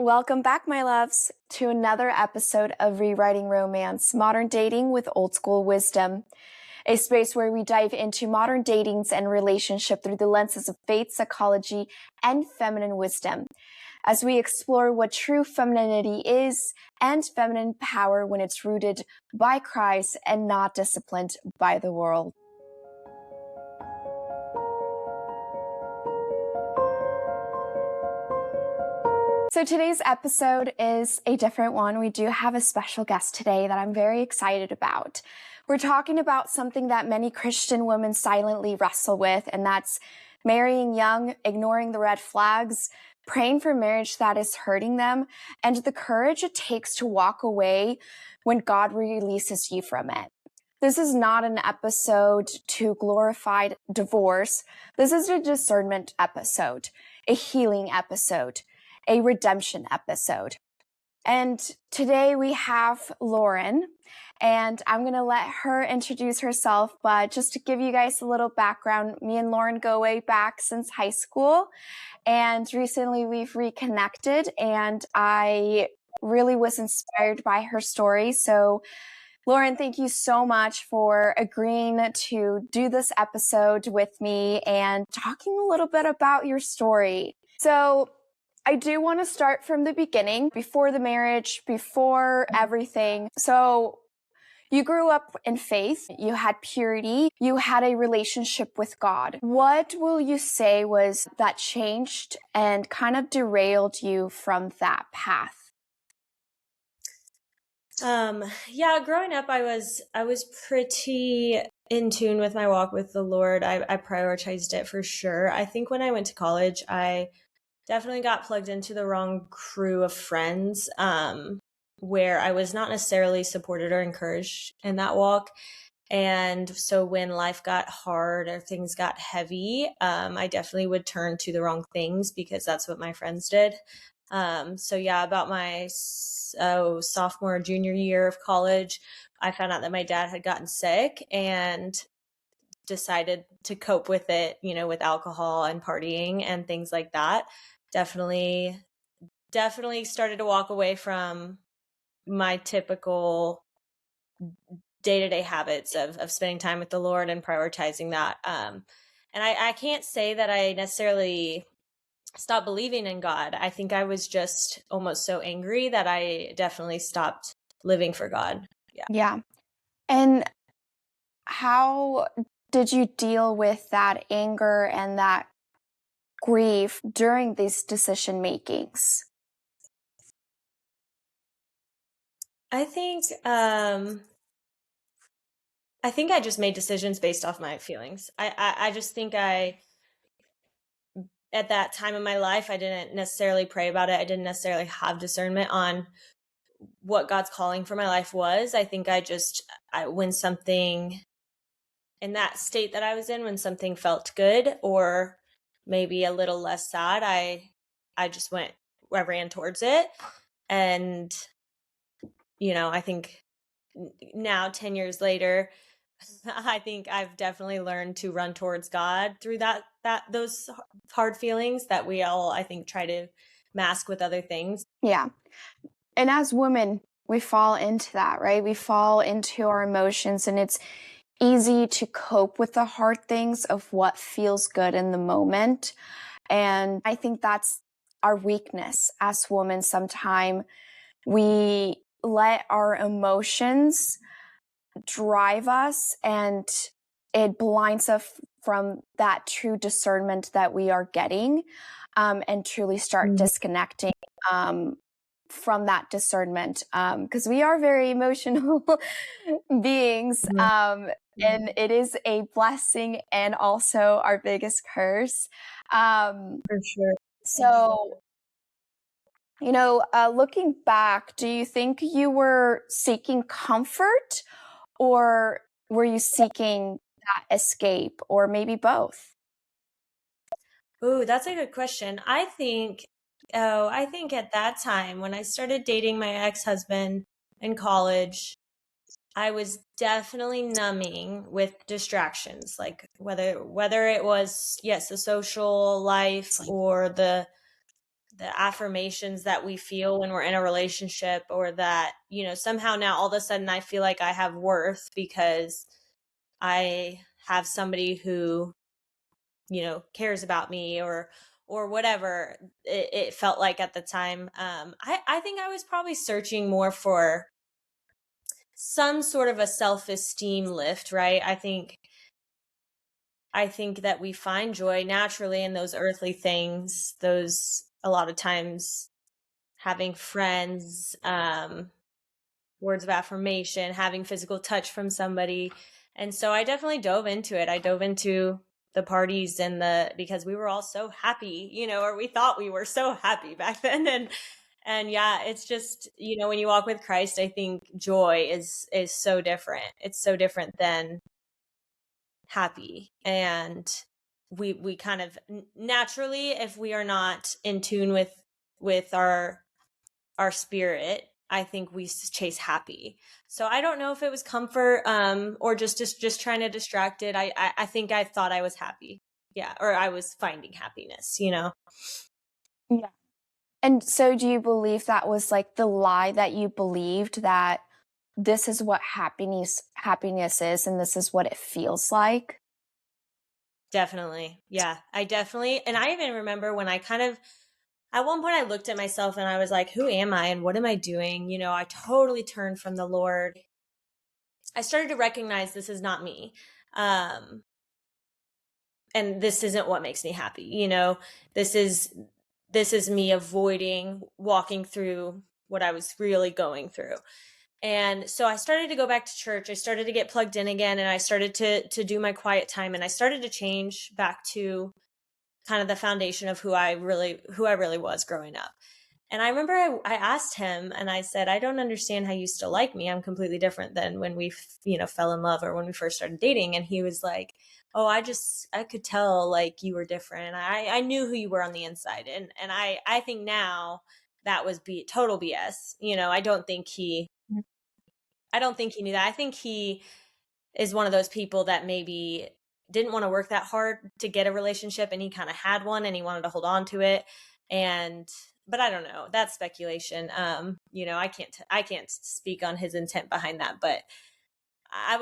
Welcome back, my loves, to another episode of Rewriting Romance, Modern Dating with Old School Wisdom, a space where we dive into modern datings and relationship through the lenses of faith, psychology, and feminine wisdom, as we explore what true femininity is and feminine power when it's rooted by Christ and not disciplined by the world. So today's episode is a different one. We do have a special guest today that I'm very excited about. We're talking about something that many Christian women silently wrestle with, and that's marrying young, ignoring the red flags, praying for marriage that is hurting them, and the courage it takes to walk away when God releases you from it. This is not an episode to glorify divorce. This is a discernment episode, a healing episode, a redemption episode. And today we have Lauren, and I'm going to let her introduce herself, but just to give you guys a little background, me and Lauren go way back since high school, and recently we've reconnected, and I really was inspired by her story. So Lauren, thank you so much for agreeing to do this episode with me and talking a little bit about your story. So I do want to start from the beginning, before the marriage, before everything. So you grew up in faith, you had purity, you had a relationship with God. What will you say was that changed and kind of derailed you from that path? Growing up, I was pretty in tune with my walk with the Lord. I prioritized it for sure. I think when I went to college, I definitely got plugged into the wrong crew of friends, where I was not necessarily supported or encouraged in that walk. And so when life got hard or things got heavy, I definitely would turn to the wrong things because that's what my friends did. About my sophomore, junior year of college, I found out that my dad had gotten sick and decided to cope with it, with alcohol and partying and things like that. Definitely started to walk away from my typical day-to-day habits of spending time with the Lord and prioritizing that. And I can't say that I necessarily stopped believing in God. I think I was just almost so angry that I definitely stopped living for God. Yeah. And how did you deal with that anger and that grief during these decision makings? I think I just made decisions based off my feelings. I just think at that time in my life, I didn't necessarily pray about it. I didn't necessarily have discernment on what God's calling for my life was. I think when something in that state that I was in, when something felt good or maybe a little less sad, I ran towards it. And, I think now 10 years later, I think I've definitely learned to run towards God through those hard feelings that we all, I think, try to mask with other things. Yeah. And as women, we fall into that, right? We fall into our emotions, and it's easy to cope with the hard things of what feels good in the moment. And I think that's our weakness as women. Sometimes we let our emotions drive us, and it blinds us from that true discernment that we are getting, and truly start disconnecting from that discernment, because we are very emotional beings, and it is a blessing and also our biggest curse. For sure. So, looking back, do you think you were seeking comfort, or were you seeking that escape, or maybe both? Ooh, that's a good question. I think at that time when I started dating my ex-husband in college, I was definitely numbing with distractions, like whether it was, yes, the social life or the the affirmations that we feel when we're in a relationship, or that, somehow now all of a sudden I feel like I have worth because I have somebody who, cares about me, or whatever it felt like at the time. I think I was probably searching more for some sort of a self-esteem lift, right? I think that we find joy naturally in those earthly things, those, a lot of times, having friends, words of affirmation, having physical touch from somebody. And so I definitely dove into it. I dove into the parties because we were all so happy, or we thought we were so happy back then. And yeah, it's just, when you walk with Christ, I think joy is so different. It's so different than happy. And we kind of naturally, if we are not in tune with our spirit, I think we chase happy. So I don't know if it was comfort, or just trying to distract it. I think I thought I was happy. Yeah. Or I was finding happiness. Yeah. And so do you believe that was like the lie that you believed, that this is what happiness is and this is what it feels like? Definitely. Yeah. And I even remember when I kind of, at one point I looked at myself and I was like, who am I and what am I doing? I totally turned from the Lord. I started to recognize this is not me. And this isn't what makes me happy. This is me avoiding walking through what I was really going through. And so I started to go back to church. I started to get plugged in again, and I started to do my quiet time, and I started to change back to kind of the foundation of who I really was growing up. And I remember I asked him and I said, I don't understand how you still like me. I'm completely different than when we, fell in love or when we first started dating. And he was like, oh, I could tell like you were different. I knew who you were on the inside. And I think now that was total BS. I don't think he knew that. I think he is one of those people that maybe didn't want to work that hard to get a relationship, and he kind of had one and he wanted to hold on to it. But I don't know, that's speculation. I can't speak on his intent behind that, but I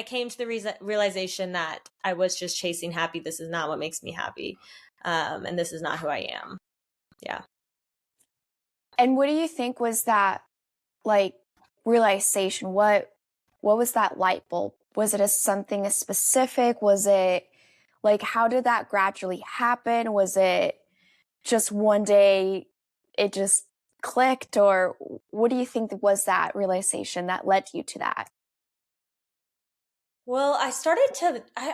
came to the realization that I was just chasing happy. This is not what makes me happy. And this is not who I am. Yeah. And what do you think was that, like, realization? What was that light bulb? Was it something specific? Was it like, how did that gradually happen? Was it just one day it just clicked, or what do you think was that realization that led you to that? Well, I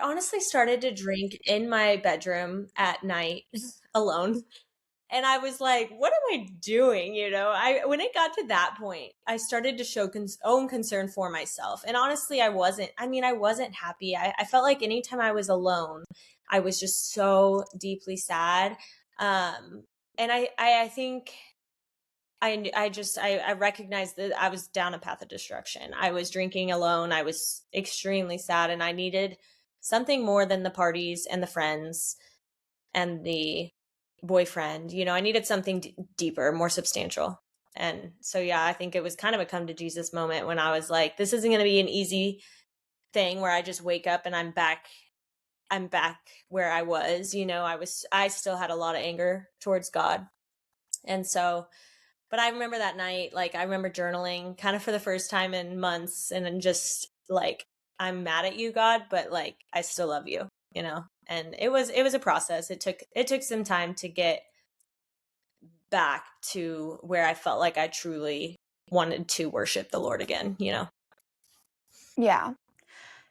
honestly started to drink in my bedroom at night alone. And I was like, what am I doing? When it got to that point, I started to show own concern for myself. And honestly, I wasn't happy. I felt like anytime I was alone, I was just so deeply sad. And I think I recognized that I was down a path of destruction. I was drinking alone. I was extremely sad, and I needed something more than the parties and the friends and the boyfriend. I needed something deeper, more substantial. And so, yeah, I think it was kind of a come to Jesus moment when I was like, this isn't going to be an easy thing where I just wake up and I'm back where I was. I still had a lot of anger towards God. And so, but I remember that night, like I remember journaling kind of for the first time in months, and then just like, I'm mad at you, God, but like I still love you, And it was a process. It took some time to get back to where I felt like I truly wanted to worship the Lord again. Yeah.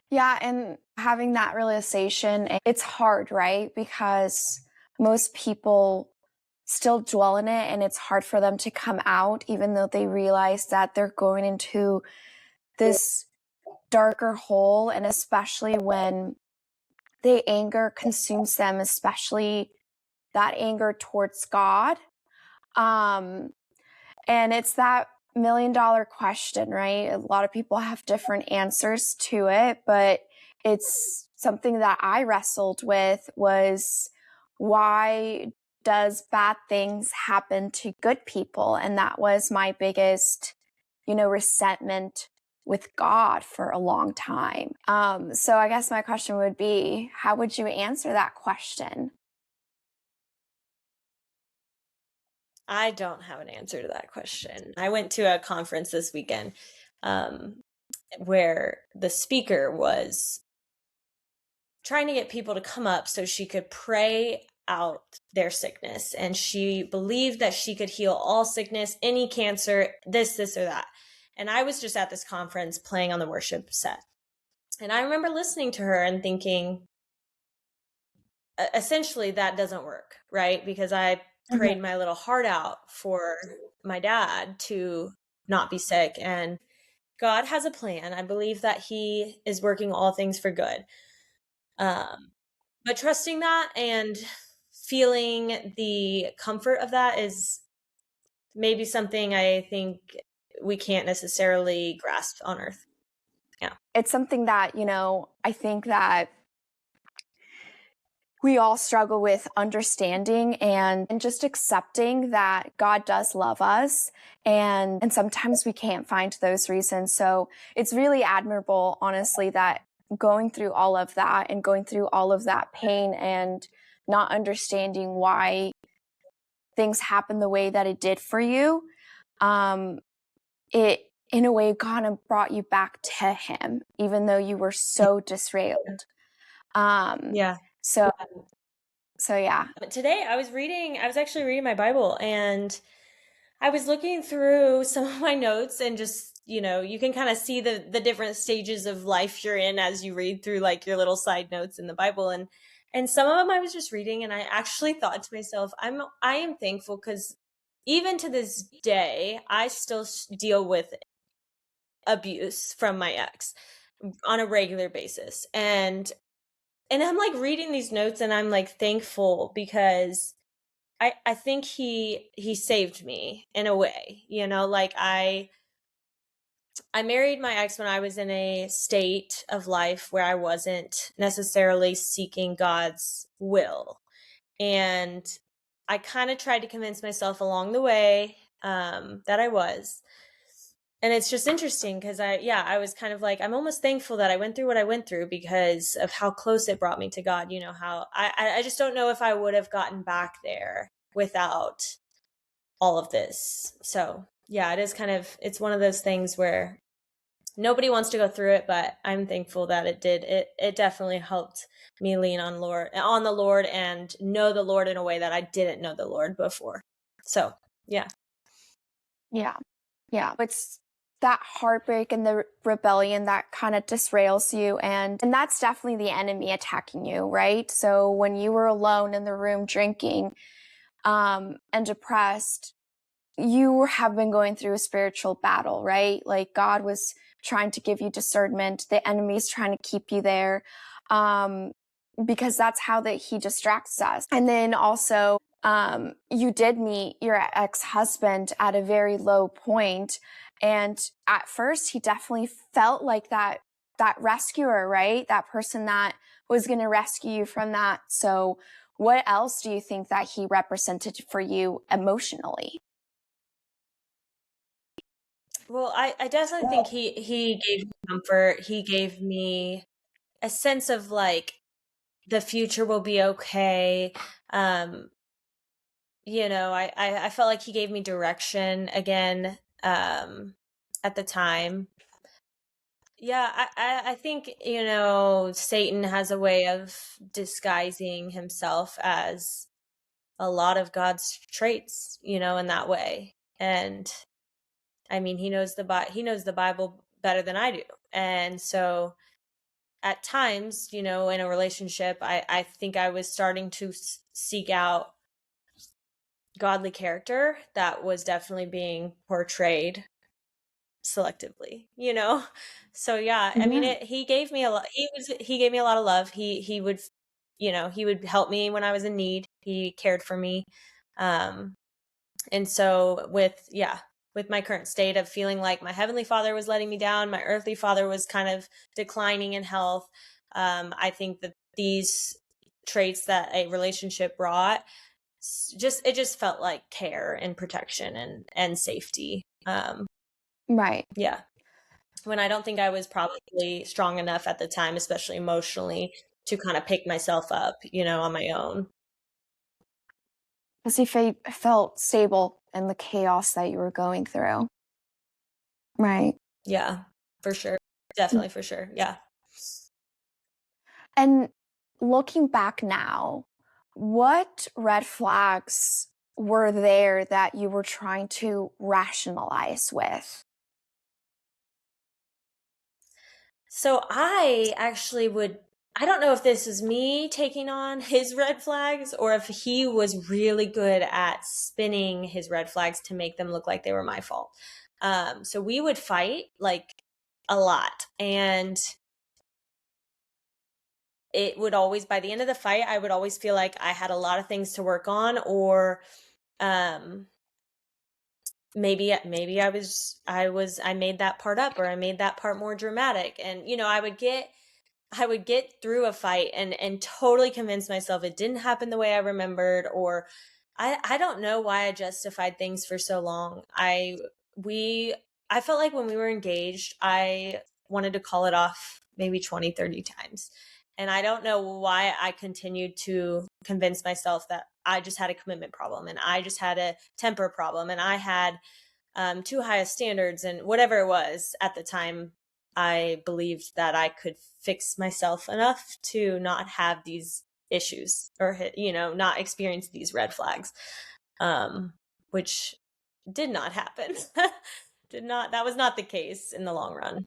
Yeah, and having that realization, it's hard, right? Because most people still dwell in it, and it's hard for them to come out, even though they realize that they're going into this darker hole. And especially when the anger consumes them, especially that anger towards God. And it's that $1,000,000 question, right? A lot of people have different answers to it, but it's something that I wrestled with, was why does bad things happen to good people? And that was my biggest, resentment with God for a long time. So I guess my question would be, how would you answer that question? I don't have an answer to that question. I went to a conference this weekend where the speaker was trying to get people to come up so she could pray out their sickness. And she believed that she could heal all sickness, any cancer, this, or that. And I was just at this conference playing on the worship set. And I remember listening to her and thinking, essentially, that doesn't work, right? Because I prayed my little heart out for my dad to not be sick. And God has a plan. I believe that He is working all things for good. But trusting that and feeling the comfort of that is maybe something I think we can't necessarily grasp on earth. Yeah. It's something that, I think that we all struggle with understanding and just accepting that God does love us. And sometimes we can't find those reasons. So it's really admirable, honestly, that going through all of that and going through all of that pain and not understanding why things happen the way that it did for you, it in a way kind of brought you back to Him, even though you were so disrailed. Yeah. So yeah. But today I was actually reading my Bible, and I was looking through some of my notes, and just, you can kind of see the different stages of life you're in as you read through like your little side notes in the Bible. And some of them I was just reading, and I actually thought to myself, I am thankful, because even to this day, I still deal with abuse from my ex on a regular basis. And I'm like reading these notes, and I'm like thankful, because I think he saved me in a way, like I married my ex when I was in a state of life where I wasn't necessarily seeking God's will. And I kind of tried to convince myself along the way that I was. And it's just interesting, because I was kind of like, I'm almost thankful that I went through what I went through, because of how close it brought me to God. How I just don't know if I would have gotten back there without all of this. So yeah, it's one of those things where nobody wants to go through it, but I'm thankful that it did. It definitely helped me lean on the Lord and know the Lord in a way that I didn't know the Lord before. So yeah. Yeah. It's that heartbreak and the rebellion that kind of disrails you. And that's definitely the enemy attacking you, right? So when you were alone in the room drinking, and depressed, you have been going through a spiritual battle, right? Like God was trying to give you discernment. The enemy's trying to keep you there. Because that's how he distracts us. And then also, you did meet your ex-husband at a very low point. And at first he definitely felt like that rescuer, right? That person that was going to rescue you from that. So what else do you think that he represented for you emotionally? Well, I definitely think he gave me comfort. He gave me a sense of like the future will be okay. I felt like he gave me direction again at the time. Yeah, I think, Satan has a way of disguising himself as a lot of God's traits, in that way. And I mean, he knows the Bible better than I do. And so at times, in a relationship, I think I was starting to seek out godly character that was definitely being portrayed selectively, so yeah, I mean, he gave me a lot. He gave me a lot of love. He would, he would help me when I was in need. He cared for me. And so with my current state of feeling like my heavenly father was letting me down, my earthly father was kind of declining in health, I think that these traits that a relationship brought, it just felt like care and protection and safety. Right. Yeah. When I don't think I was probably strong enough at the time, especially emotionally, to kind of pick myself up, on my own. Because you felt stable in the chaos that you were going through. Right. Yeah, for sure. Definitely for sure. Yeah. And looking back now, what red flags were there that you were trying to rationalize with? So I actually I don't know if this is me taking on his red flags or if he was really good at spinning his red flags to make them look like they were my fault. So we would fight like a lot. And it would always, by the end of the fight, I would always feel like I had a lot of things to work on, or um, maybe I made that part up, or I made that part more dramatic. And I would get through a fight and totally convince myself it didn't happen the way I remembered, or I don't know why I justified things for so long. I felt like when we were engaged, I wanted to call it off maybe 20, 30 times. And I don't know why I continued to convince myself that I just had a commitment problem and I just had a temper problem and I had too high of standards and whatever it was at the time. I believed that I could fix myself enough to not have these issues or, not experience these red flags, which did not happen. That was not the case in the long run.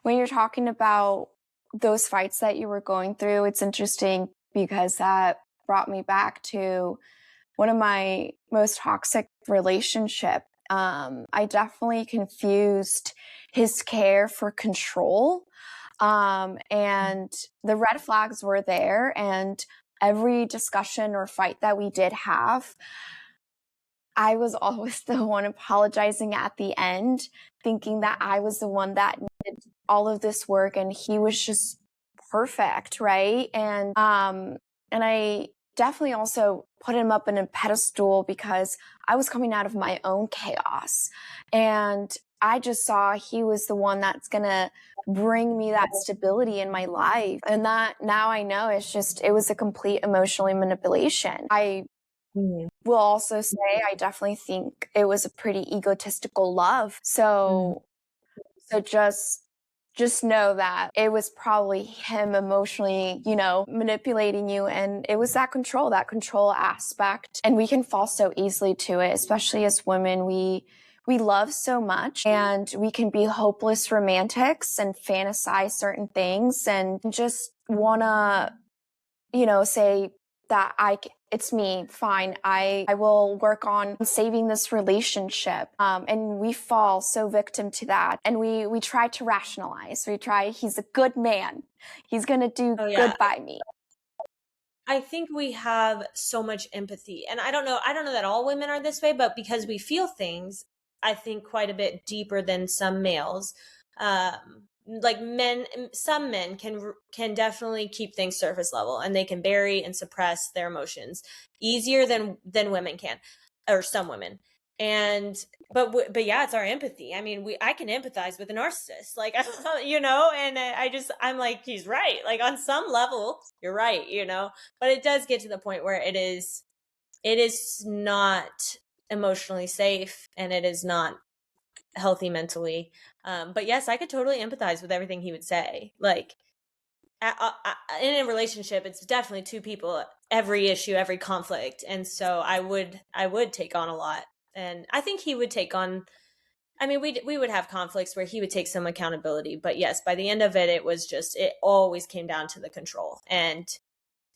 When you're talking about those fights that you were going through, it's interesting because that brought me back to one of my most toxic relationship. I definitely confused his care for control. And the red flags were there, and every discussion or fight that we did have, I was always the one apologizing at the end, thinking that I was the one that needed all of this work and he was just perfect, right? And I definitely also put him up in a pedestal because I was coming out of my own chaos. And I just saw he was the one that's going to bring me that stability in my life. And that now I know it was a complete emotional manipulation. I will also say I definitely think it was a pretty egotistical love. So just know that it was probably him emotionally, manipulating you. And it was that control aspect. And we can fall so easily to it, especially as women. We love so much and we can be hopeless romantics and fantasize certain things and just want to, say that it's me, fine. I will work on saving this relationship. And we fall so victim to that. And we try to rationalize. He's a good man. He's going to do good by me. I think we have so much empathy. And I don't know that all women are this way, but because we feel things, I think quite a bit deeper than some males. Like some men can definitely keep things surface level and they can bury and suppress their emotions easier than women can, or some women. And but yeah, it's our empathy. I mean, I can empathize with a narcissist, like, and I'm like, he's right. Like on some level, you're right, but it does get to the point where it is not emotionally safe and it is not healthy mentally. But yes, I could totally empathize with everything he would say. Like in a relationship, it's definitely two people, every issue, every conflict. And so I would take on a lot. And I think he would take on, I mean, we would have conflicts where he would take some accountability, but yes, by the end of it, it always came down to the control. And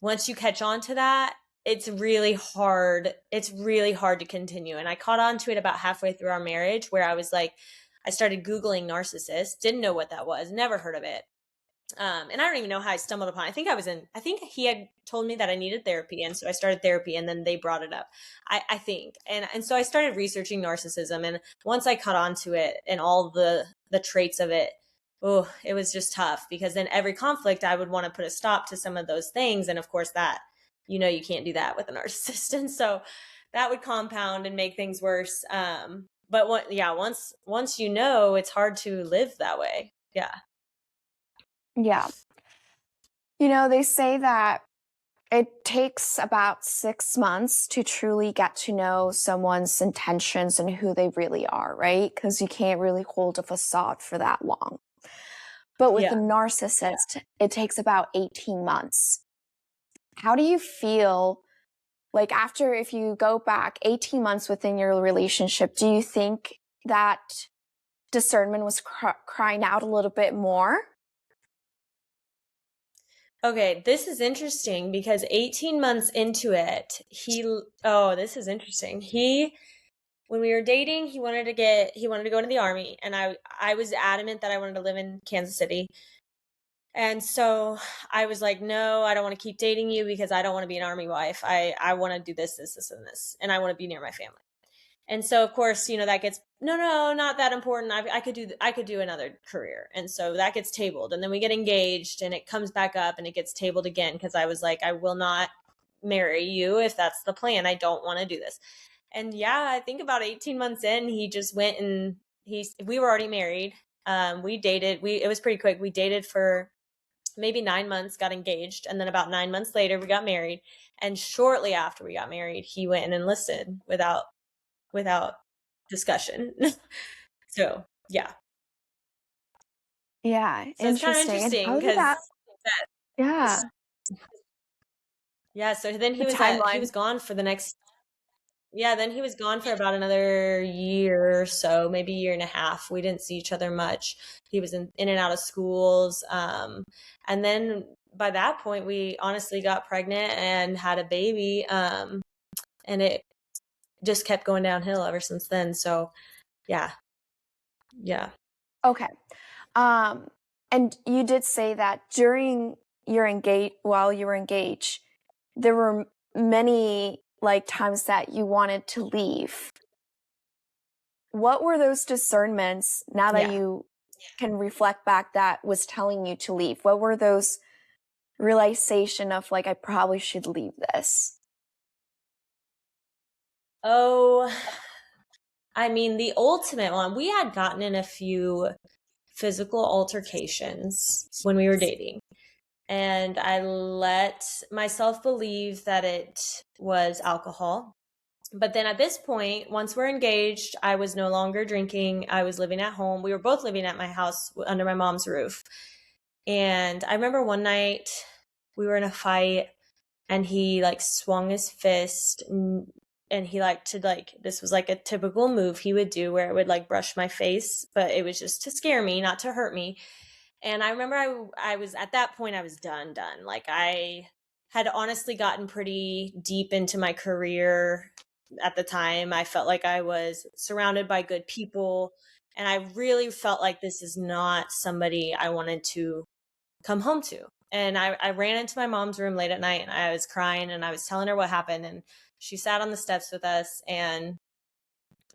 once you catch on to that, it's really hard. It's really hard to continue. And I caught on to it about halfway through our marriage where I started Googling narcissist, didn't know what that was, never heard of it. And I don't even know how I stumbled upon it. I think he had told me that I needed therapy. And so I started therapy and then they brought it up, I think. And so I started researching narcissism. And once I caught on to it and all the traits of it, oh, it was just tough, because then every conflict I would want to put a stop to some of those things. And of course that, you can't do that with a narcissist. And so that would compound and make things worse. But once it's hard to live that way. Yeah. Yeah. They say that it takes about 6 months to truly get to know someone's intentions and who they really are, right? Because you can't really hold a facade for that long. But with a Yeah. narcissist, it takes about 18 months. How do you feel like after, if you go back 18 months within your relationship, do you think that discernment was crying out a little bit more? Okay, this is interesting because 18 months into it, this is interesting. When we were dating, he wanted to go into the army, and I was adamant that I wanted to live in Kansas City. And so I was like, no, I don't want to keep dating you because I don't want to be an army wife. I want to do this, and this, and I want to be near my family. And so of course, that gets, no, not that important. I could do another career. And so that gets tabled, and then we get engaged, and it comes back up, and it gets tabled again, because I was like, I will not marry you if that's the plan. I don't want to do this. And yeah, I think about 18 months in, he just went, and we were already married. We dated, it was pretty quick. We dated for maybe 9 months, got engaged, and then about 9 months later we got married. And shortly after we got married, he went and enlisted without discussion. So yeah. Yeah, So it's kind of interesting. And interesting how did because that, yeah, yeah. So then the he timeline? was gone for the next, yeah, then he was gone for about another year or so, maybe a year and a half. We didn't see each other much. He was in and out of schools. And then by that point, we honestly got pregnant and had a baby. And it just kept going downhill ever since then. So yeah. Yeah. Okay. And you did say that while you were engaged, there were many like times that you wanted to leave. What were those discernments now that Yeah. you can reflect back that was telling you to leave? What were those realization of like, I probably should leave this? Oh, I mean, the ultimate one, we had gotten in a few physical altercations when we were dating. And I let myself believe that it was alcohol. But then at this point, once we're engaged, I was no longer drinking. I was living at home. We were both living at my house under my mom's roof. And I remember one night we were in a fight, and he like swung his fist, and he liked to this was like a typical move he would do, where it would like brush my face, but it was just to scare me, not to hurt me. And I remember I was at that point, I was done. Like I had honestly gotten pretty deep into my career at the time. I felt like I was surrounded by good people, and I really felt like this is not somebody I wanted to come home to. And I ran into my mom's room late at night, and I was crying, and I was telling her what happened. And she sat on the steps with us and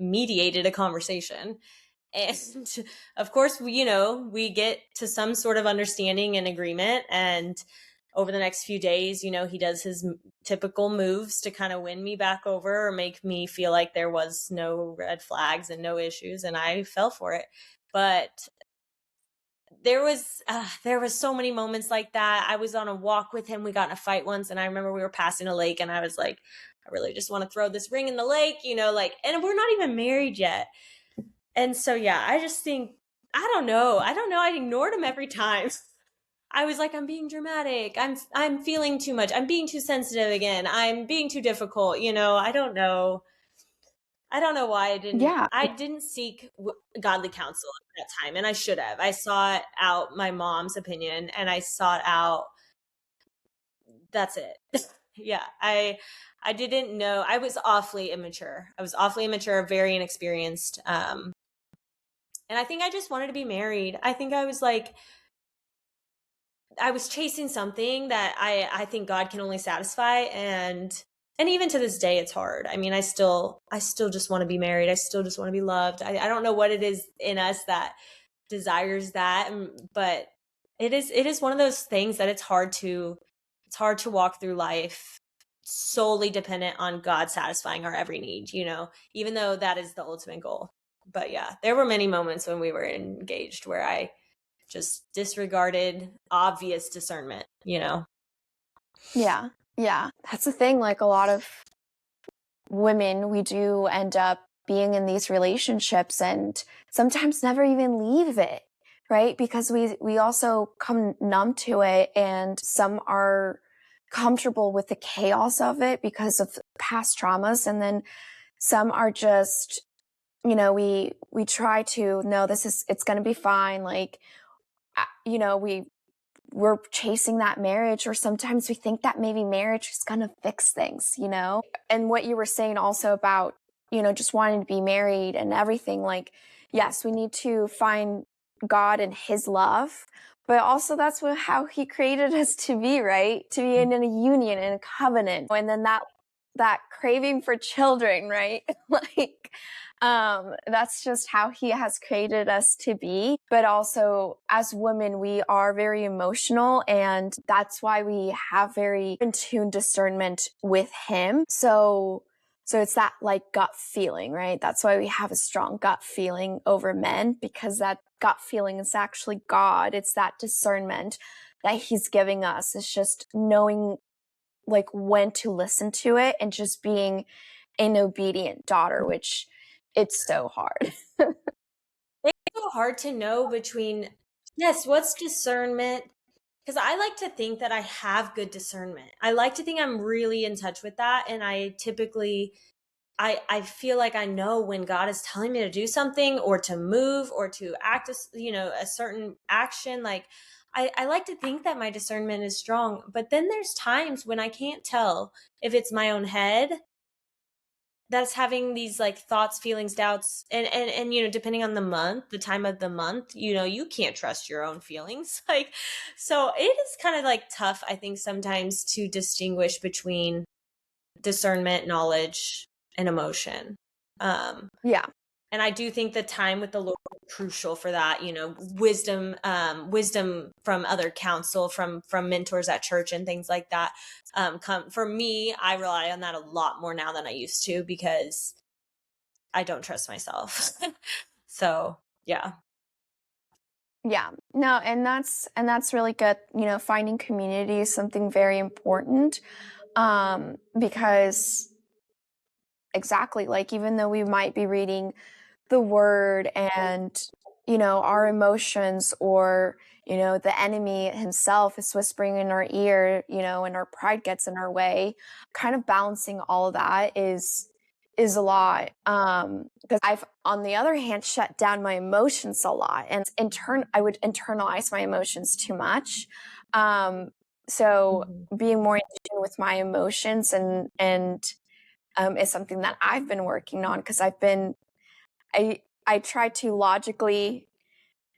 mediated a conversation. And of course, we get to some sort of understanding and agreement. And over the next few days, he does his typical moves to kind of win me back over, or make me feel like there was no red flags and no issues. And I fell for it. But there was so many moments like that. I was on a walk with him. We got in a fight once, and I remember we were passing a lake, and I was like, I really just want to throw this ring in the lake, and we're not even married yet. And so, yeah, I just think, I don't know. I ignored him every time. I was like, I'm being dramatic. I'm feeling too much. I'm being too sensitive again. I'm being too difficult. I don't know. I don't know why Yeah. I didn't seek godly counsel at that time, and I should have. I sought out my mom's opinion, and I sought out, that's it. Yeah, I didn't know. I was awfully immature. Very inexperienced. And I think I just wanted to be married. I think I was like, I was chasing something that I think God can only satisfy. And even to this day, it's hard. I mean, I still just want to be married. I still just want to be loved. I don't know what it is in us that desires that. But it is one of those things that it's hard to walk through life solely dependent on God satisfying our every need, even though that is the ultimate goal. But yeah, there were many moments when we were engaged where I just disregarded obvious discernment. Yeah. Yeah. That's the thing. Like a lot of women, we do end up being in these relationships and sometimes never even leave it, right? Because we also come numb to it, and some are comfortable with the chaos of it because of past traumas, and then some are just, we try to, no, it's going to be fine. Like, we're chasing that marriage, or sometimes we think that maybe marriage is going to fix things, And what you were saying also about, just wanting to be married and everything, like, yes, we need to find God and his love, but also that's how he created us to be, right? To be in a union, in a covenant. And then that craving for children, right? Like, that's just how he has created us to be. But also, as women, we are very emotional, and that's why we have very in tune discernment with him. So it's that like gut feeling, right? That's why we have a strong gut feeling over men, because that gut feeling is actually God. It's that discernment that he's giving us. It's just knowing like when to listen to it and just being an obedient daughter, which it's so hard. It's so hard to know between, yes, what's discernment? Because I like to think that I have good discernment. I like to think I'm really in touch with that. And I typically, I feel like I know when God is telling me to do something or to move or to act, a certain action. Like, I like to think that my discernment is strong. But then there's times when I can't tell if it's my own head that's having these like thoughts, feelings, doubts, and depending on the time of the month, you can't trust your own feelings. Like, so it is kind of like tough, I think, sometimes to distinguish between discernment, knowledge, and emotion. Yeah. And I do think the time with the Lord is crucial for that, wisdom, wisdom from other counsel, from mentors at church and things like that. For me, I rely on that a lot more now than I used to, because I don't trust myself. So yeah. Yeah. No, and that's really good. Finding community is something very important. Because exactly, like, even though we might be reading the word and, our emotions, or, the enemy himself is whispering in our ear, and our pride gets in our way, kind of balancing all of that is a lot. Because I've, on the other hand, shut down my emotions a lot, and I would internalize my emotions too much. So being more in tune with my emotions and is something that I've been working on, because I try to logically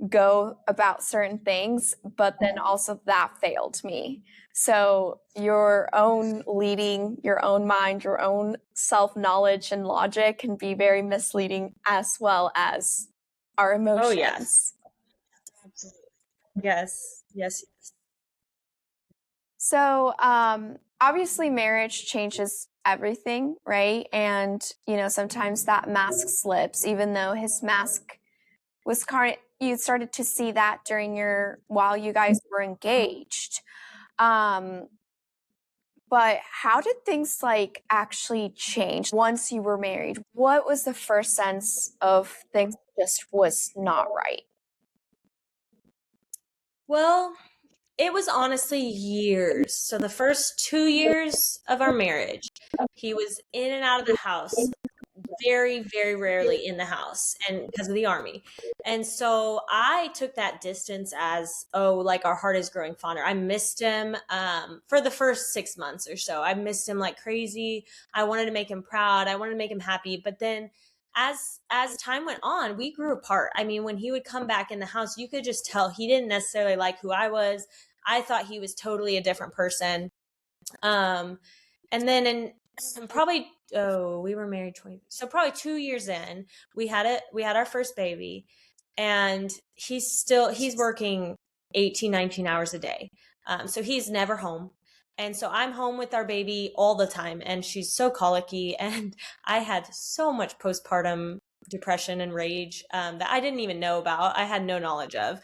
go about certain things, but then also that failed me. So your own leading, your own mind, your own self-knowledge and logic can be very misleading, as well as our emotions. Oh yes. Absolutely. Yes. Yes. So obviously marriage changes everything, right? And, sometimes that mask slips, even though his mask was you started to see that while you guys were engaged. But how did things like actually change once you were married? What was the first sense of things just was not right? Well, it was honestly years. So the first 2 years of our marriage, he was in and out of the house, very, very rarely in the house, and because of the army. And so I took that distance as, oh, like our heart is growing fonder. I missed him for the first 6 months or so. I missed him like crazy. I wanted to make him proud. I wanted to make him happy. But then as time went on, we grew apart. I mean, when he would come back in the house, you could just tell he didn't necessarily like who I was. I thought he was totally a different person. And then and probably, we were married 20, so probably 2 years in, we had our first baby. and he's working 18, 19 hours a day. So he's never home. And so I'm home with our baby all the time, and she's so colicky. And I had so much postpartum depression and rage that I didn't even know about. I had no knowledge of.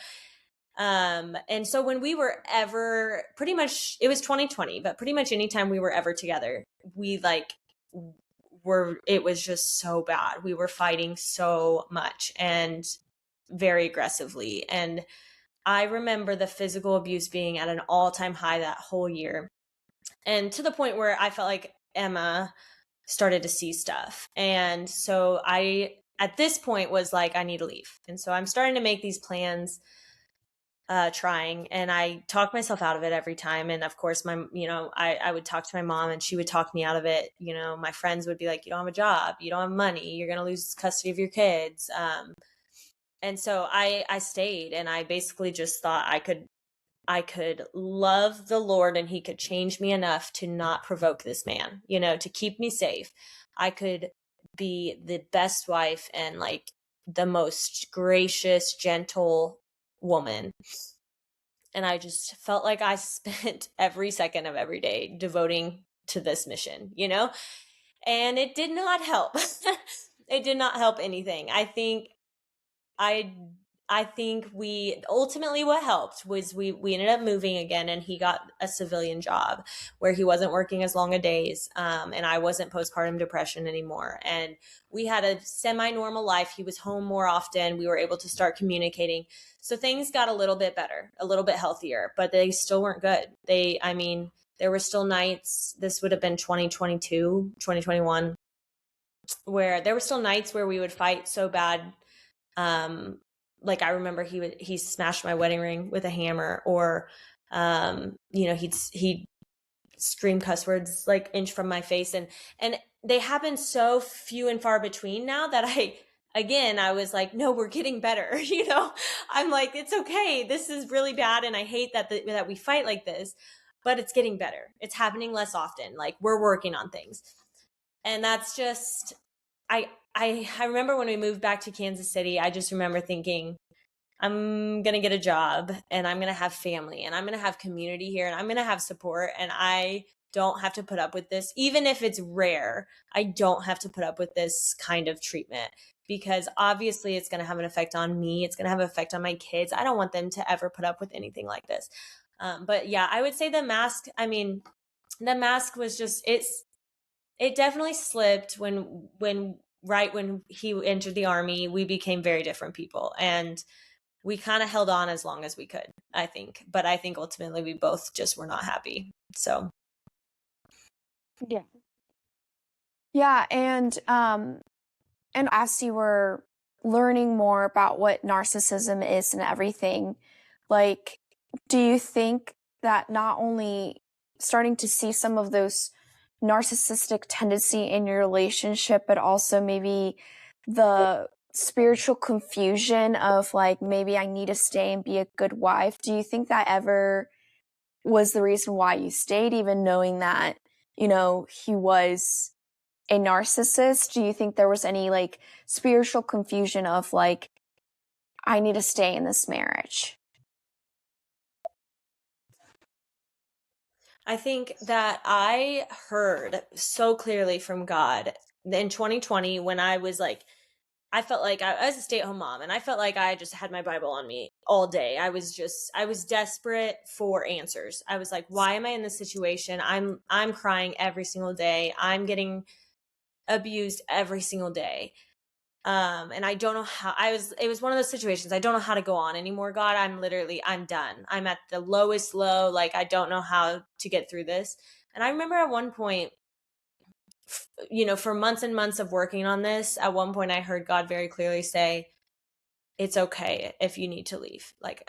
And so when we were ever, pretty much, it was 2020, but pretty much anytime we were ever together, we like it was just so bad. We were fighting so much and very aggressively. And I remember the physical abuse being at an all-time high that whole year. And to the point where I felt like Emma started to see stuff. And so I, at this point, was like, I need to leave. And so I'm starting to make these plans, trying, and I talk myself out of it every time. And of course, I would talk to my mom and she would talk me out of it. My friends would be like, you don't have a job, you don't have money, you're going to lose custody of your kids. And so I stayed, and I basically just thought I could love the Lord and he could change me enough to not provoke this man, to keep me safe. I could be the best wife and like the most gracious, gentle woman. And I just felt like I spent every second of every day devoting to this mission, and it did not help. It did not help anything. I think we ultimately, what helped was we ended up moving again, and he got a civilian job where he wasn't working as long a days. And I wasn't postpartum depression anymore. And we had a semi-normal life. He was home more often. We were able to start communicating. So things got a little bit better, a little bit healthier, but they still weren't good. There were still nights, this would have been 2022, 2021, where there were still nights where we would fight so bad. Like I remember he smashed my wedding ring with a hammer, or he'd scream cuss words like inch from my face, and they happen so few and far between now that I was like, no, we're getting better. I'm like, it's okay, this is really bad, and I hate that we fight like this, but it's getting better. It's happening less often. Like, we're working on things. And that's just, I remember when we moved back to Kansas City, I just remember thinking, I'm going to get a job, and I'm going to have family, and I'm going to have community here, and I'm going to have support, and I don't have to put up with this. Even if it's rare, I don't have to put up with this kind of treatment, because obviously it's going to have an effect on me. It's going to have an effect on my kids. I don't want them to ever put up with anything like this. But yeah, I would say the mask was just, it definitely slipped right when he entered the Army. We became very different people, and we kind of held on as long as we could, I think. But I think ultimately we both just were not happy. So. Yeah. Yeah. And as you were learning more about what narcissism is and everything, like, do you think that not only starting to see some of those narcissistic tendency in your relationship, but also maybe the spiritual confusion of like, maybe I need to stay and be a good wife, do you think that ever was the reason why you stayed, even knowing that, he was a narcissist? Do you think there was any like spiritual confusion of like, I need to stay in this marriage? I think that I heard so clearly from God in 2020 when I was like, I felt like I was a stay-at-home mom, and I felt like I just had my Bible on me all day. I was desperate for answers. I was like, why am I in this situation? I'm crying every single day. I'm getting abused every single day. And I don't know how. It was one of those situations. I don't know how to go on anymore, God. I'm done. I'm at the lowest low. Like, I don't know how to get through this. And I remember at one point, for months and months of working on this, at one point I heard God very clearly say, it's okay if you need to leave. Like,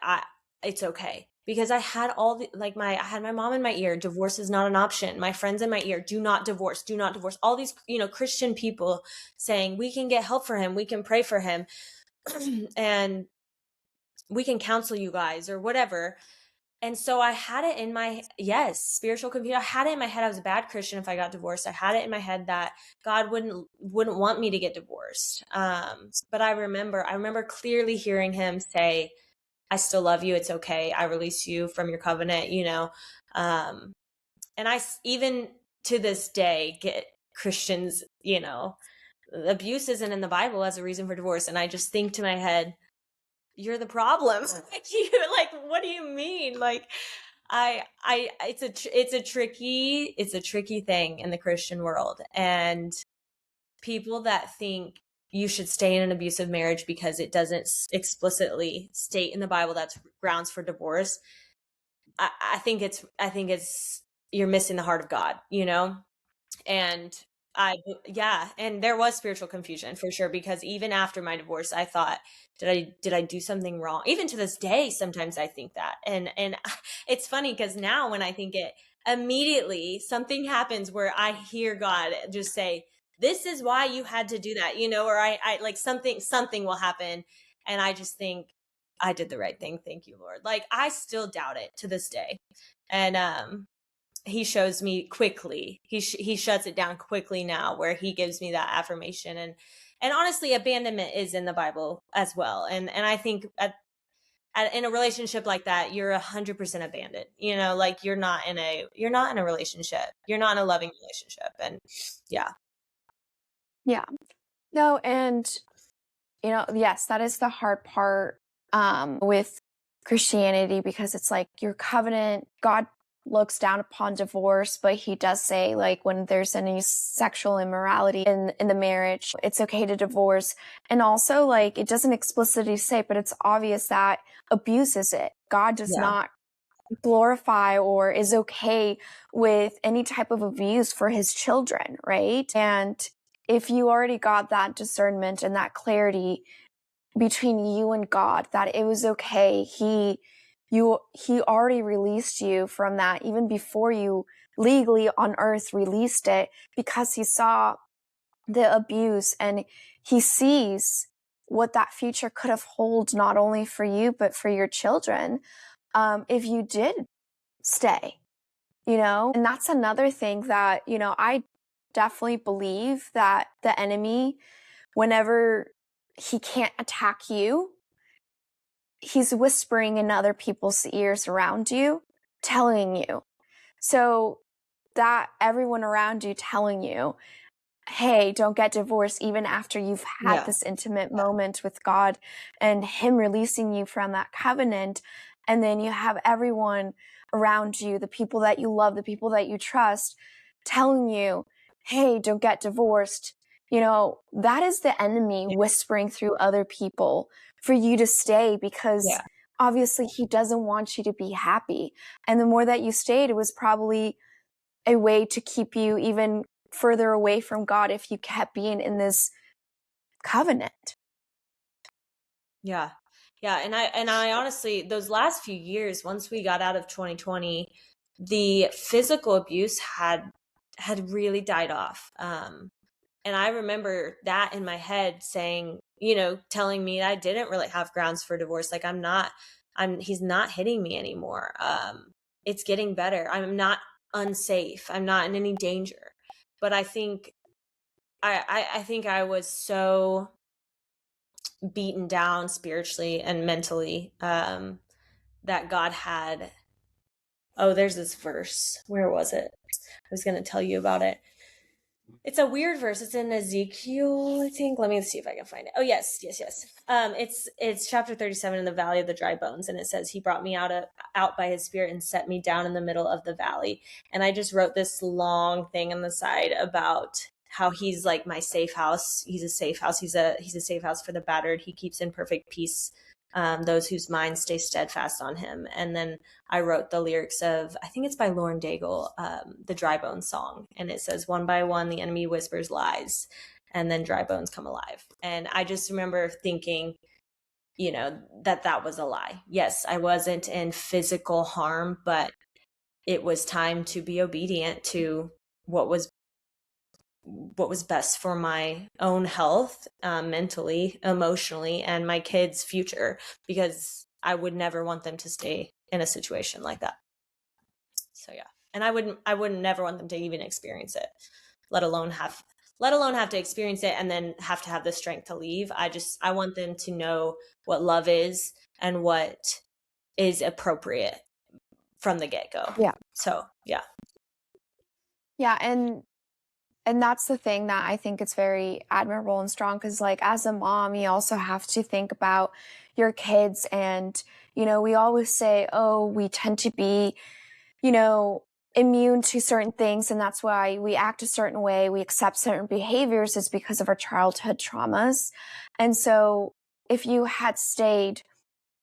it's okay. Because I had I had my mom in my ear, divorce is not an option. My friends in my ear, do not divorce, do not divorce. All these, Christian people saying, we can get help for him, we can pray for him, and we can counsel you guys or whatever. And so I had it in my, yes, spiritual confusion. I had it in my head I was a bad Christian if I got divorced. I had it in my head that God wouldn't want me to get divorced. But I remember clearly hearing him say, I still love you. It's okay. I release you from your covenant, you know. And I even to this day get Christians, you know, abuse isn't in the Bible as a reason for divorce. And I just think to my head, you're the problem. Like, what do you mean? Like, it's a tricky thing in the Christian world. And people that think you should stay in an abusive marriage because it doesn't explicitly state in the Bible that's grounds for divorce. I think it's you're missing the heart of God, you know? And and there was spiritual confusion for sure, because even after my divorce, I thought, did I do something wrong? Even to this day, sometimes I think that. And it's funny because now when I think it, immediately something happens where I hear God just say, this is why you had to do that, you know, or I like something will happen. And I just think I did the right thing. Thank you, Lord. Like, I still doubt it to this day. And he shows me quickly. He shuts it down quickly now, where he gives me that affirmation. And honestly, abandonment is in the Bible as well. And I think in a relationship like that, you're 100% abandoned. You know, like you're not in a relationship. You're not in a loving relationship. And yeah. Yeah. No, and yes, that is the hard part with Christianity, because it's like your covenant, God looks down upon divorce, but he does say, like, when there's any sexual immorality in the marriage, it's okay to divorce. And also, like, it doesn't explicitly say, but it's obvious that abuse is it. God does not glorify or is okay with any type of abuse for his children, right? And if you already got that discernment and that clarity between you and God, that it was okay, he already released you from that even before you legally on earth released it, because he saw the abuse and he sees what that future could have hold, not only for you but for your children, if you did stay, and that's another thing that, I definitely believe that the enemy, whenever he can't attack you, he's whispering in other people's ears around you, telling you. So that everyone around you telling you, hey, don't get divorced, even after you've had this intimate moment with God and him releasing you from that covenant. And then you have everyone around you, the people that you love, the people that you trust, telling you, hey, don't get divorced. That is the enemy whispering through other people for you to stay, because obviously he doesn't want you to be happy. And the more that you stayed, it was probably a way to keep you even further away from God if you kept being in this covenant. Yeah. And I honestly, those last few years, once we got out of 2020, the physical abuse had really died off. And I remember that in my head saying, telling me I didn't really have grounds for divorce. Like, he's not hitting me anymore. It's getting better. I'm not unsafe. I'm not in any danger. But I think, I think I was so beaten down spiritually and mentally, that God had, there's this verse. Where was it? I was going to tell you about it. It's a weird verse. It's in Ezekiel, I think. Let me see if I can find it. Oh, yes. It's chapter 37 in the valley of the dry bones. And it says, he brought me out by his spirit and set me down in the middle of the valley. And I just wrote this long thing on the side about how he's like my safe house. He's a safe house. He's a safe house for the battered. He keeps in perfect peace those whose minds stay steadfast on him. And then I wrote the lyrics of, I think it's by Lauren Daigle, the Dry Bones song. And it says, one by one, the enemy whispers lies, and then dry bones come alive. And I just remember thinking, that was a lie. Yes, I wasn't in physical harm, but it was time to be obedient to what was best for my own health, mentally, emotionally, and my kids' future, because I would never want them to stay in a situation like that. So yeah. And I wouldn't never want them to even experience it, let alone have to experience it and then have to have the strength to leave. I want them to know what love is and what is appropriate from the get-go. Yeah. So yeah. Yeah. And that's the thing that I think it's very admirable and strong, because like as a mom, you also have to think about your kids. And, you know, we always say, oh, we tend to be, you know, immune to certain things, and that's why we act a certain way, we accept certain behaviors, is because of our childhood traumas. And so if you had stayed,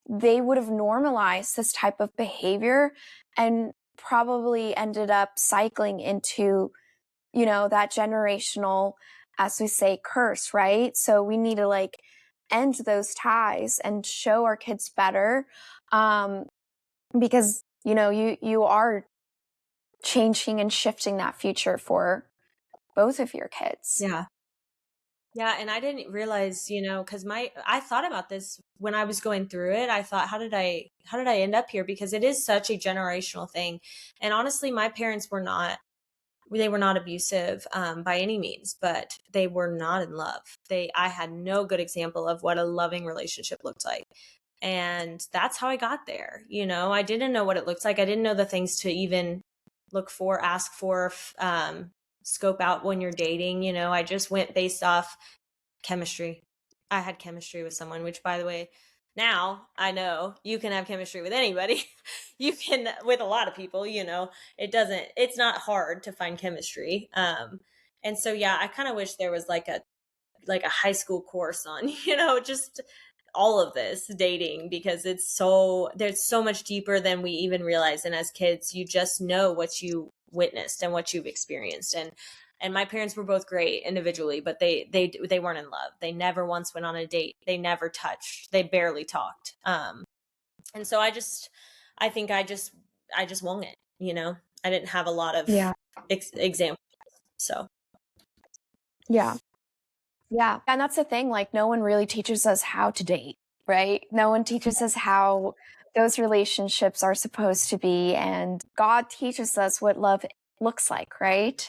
they would have normalized this type of behavior and probably ended up cycling into, you know, that generational, as we say, curse, right? So we need to like end those ties and show our kids better, because, you know, you are changing and shifting that future for both of your kids. Yeah. Yeah, and I didn't realize, you know, because I thought about this when I was going through it. I thought, how did I end up here? Because it is such a generational thing. And honestly, my parents were not abusive by any means, but they were not in love. I had no good example of what a loving relationship looked like. And that's how I got there. You know, I didn't know what it looked like. I didn't know the things to even look for, ask for, scope out when you're dating. You know, I just went based off chemistry. I had chemistry with someone, which, by the way, now I know you can have chemistry with anybody. You can with a lot of people, you know. It's not hard to find chemistry. And so yeah, I kind of wish there was like a high school course on, you know, just all of this dating, because there's so much deeper than we even realize. And as kids, you just know what you witnessed and what you've experienced. And my parents were both great individually, but they weren't in love. They never once went on a date. They never touched. They barely talked. And so I think I just won it, you know. I didn't have a lot of examples. So Yeah. Yeah. And that's the thing, like no one really teaches us how to date, right? No one teaches us how those relationships are supposed to be, and God teaches us what love looks like, right?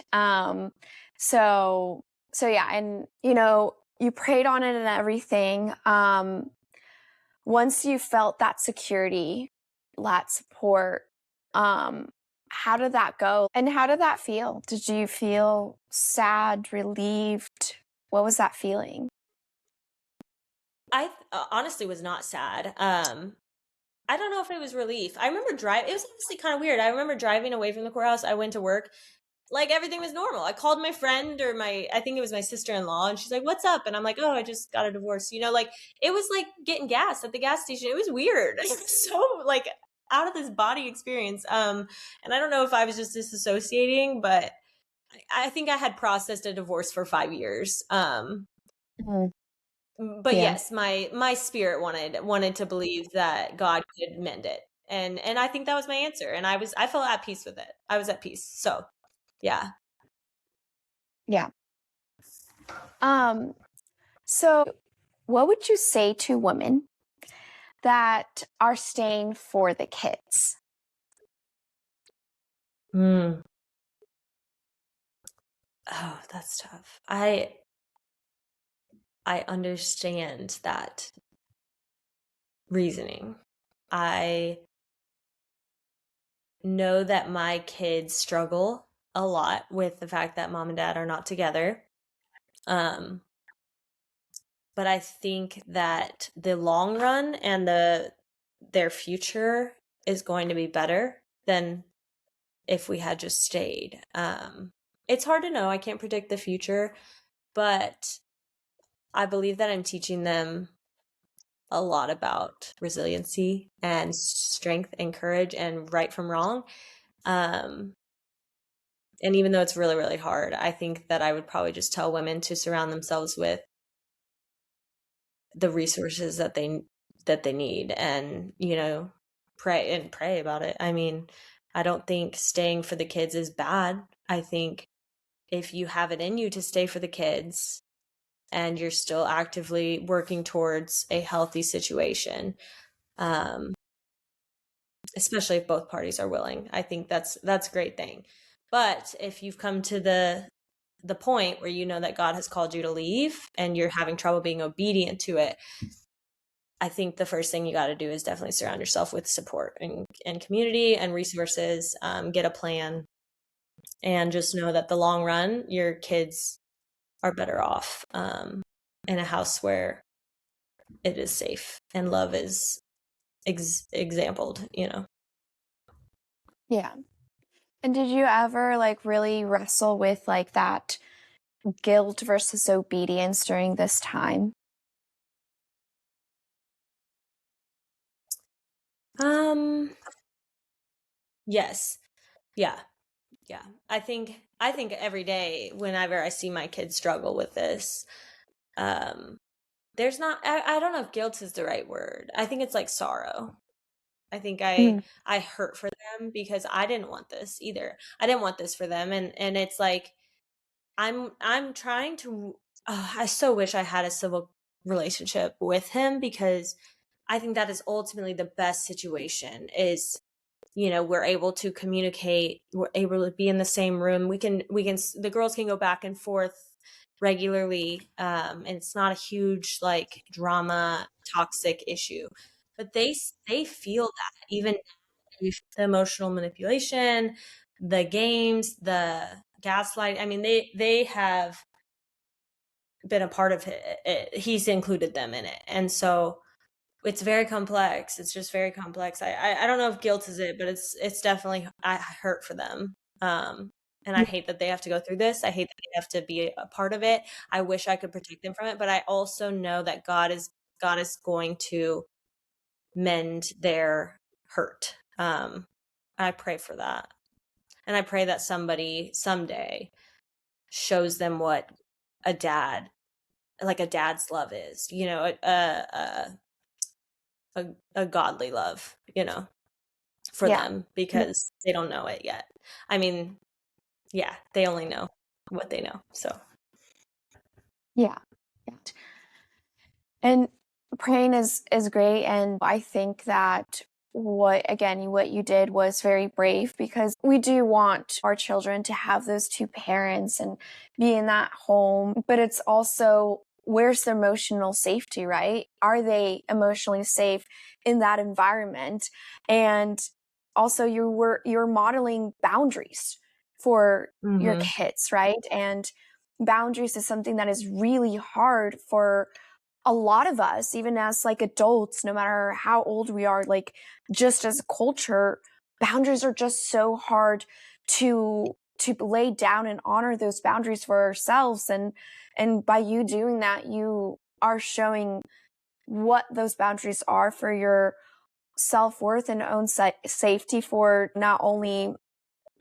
So yeah, and you know, you prayed on it and everything. Once you felt that security, that support, how did that go? And how did that feel? Did you feel sad, relieved? What was that feeling? I honestly was not sad. I don't know if it was relief. I remember driving. It was honestly kind of weird. I remember driving away from the courthouse. I went to work. Like everything was normal. I called my friend, or I think it was my sister-in-law, and she's like, "What's up?" And I'm like, "Oh, I just got a divorce." You know, like it was like getting gas at the gas station. It was weird. It was so like out of this body experience. And I don't know if I was just disassociating, but I think I had processed a divorce for 5 years. Mhm. But Yeah. yes, my spirit wanted to believe that God could mend it. And I think that was my answer. And I felt at peace with it. I was at peace. So yeah. Yeah. So what would you say to women that are staying for the kids? Mm. Oh, that's tough. I understand that reasoning. I know that my kids struggle a lot with the fact that mom and dad are not together. Um, but I think that the long run and their future is going to be better than if we had just stayed. It's hard to know. I can't predict the future, but I believe that I'm teaching them a lot about resiliency and strength and courage and right from wrong. Um, and even though it's really, really hard, I think that I would probably just tell women to surround themselves with the resources that they need, and, you know, pray about it. I mean, I don't think staying for the kids is bad. I think if you have it in you to stay for the kids and you're still actively working towards a healthy situation, especially if both parties are willing. I think that's a great thing. But if you've come to the point where you know that God has called you to leave and you're having trouble being obedient to it, I think the first thing you got to do is definitely surround yourself with support and community and resources. Get a plan, and just know that the long run, your kids are better off in a house where it is safe and love is exampled, you know. Yeah. And did you ever like really wrestle with like that guilt versus obedience during this time? Yes. Yeah. Yeah. I think every day whenever I see my kids struggle with this, um there's not I don't know if guilt is the right word. I think it's like sorrow. I think Mm. I hurt for them because I didn't want this either. I didn't want this for them, and it's like I'm trying to I so wish I had a civil relationship with him, because I think that is ultimately the best situation is, you know, we're able to communicate, we're able to be in the same room, we can the girls can go back and forth regularly, and it's not a huge like drama toxic issue, but they feel that even the emotional manipulation, the games, the gaslight. I mean, they have been a part of it. He's included them in it, and so it's very complex. It's just very complex. I don't know if guilt is it, but it's definitely I hurt for them. And I hate that they have to go through this. I hate that they have to be a part of it. I wish I could protect them from it, but I also know that God is going to mend their hurt. I pray for that. And I pray that somebody someday shows them what a dad, like a dad's love is, you know, a godly love, you know, for Yeah. them, because they don't know it yet. I mean, yeah, they only know what they know. So, Yeah. Yeah. And praying is great, and I think that what you did was very brave, because we do want our children to have those two parents and be in that home, but it's also where's their emotional safety, right? Are they emotionally safe in that environment? And also you're modeling boundaries for your mm-hmm. kids, right? And boundaries is something that is really hard for a lot of us, even as like adults, no matter how old we are, like just as a culture, boundaries are just so hard to lay down and honor those boundaries for ourselves. And by you doing that, you are showing what those boundaries are for your self-worth and own safety, for not only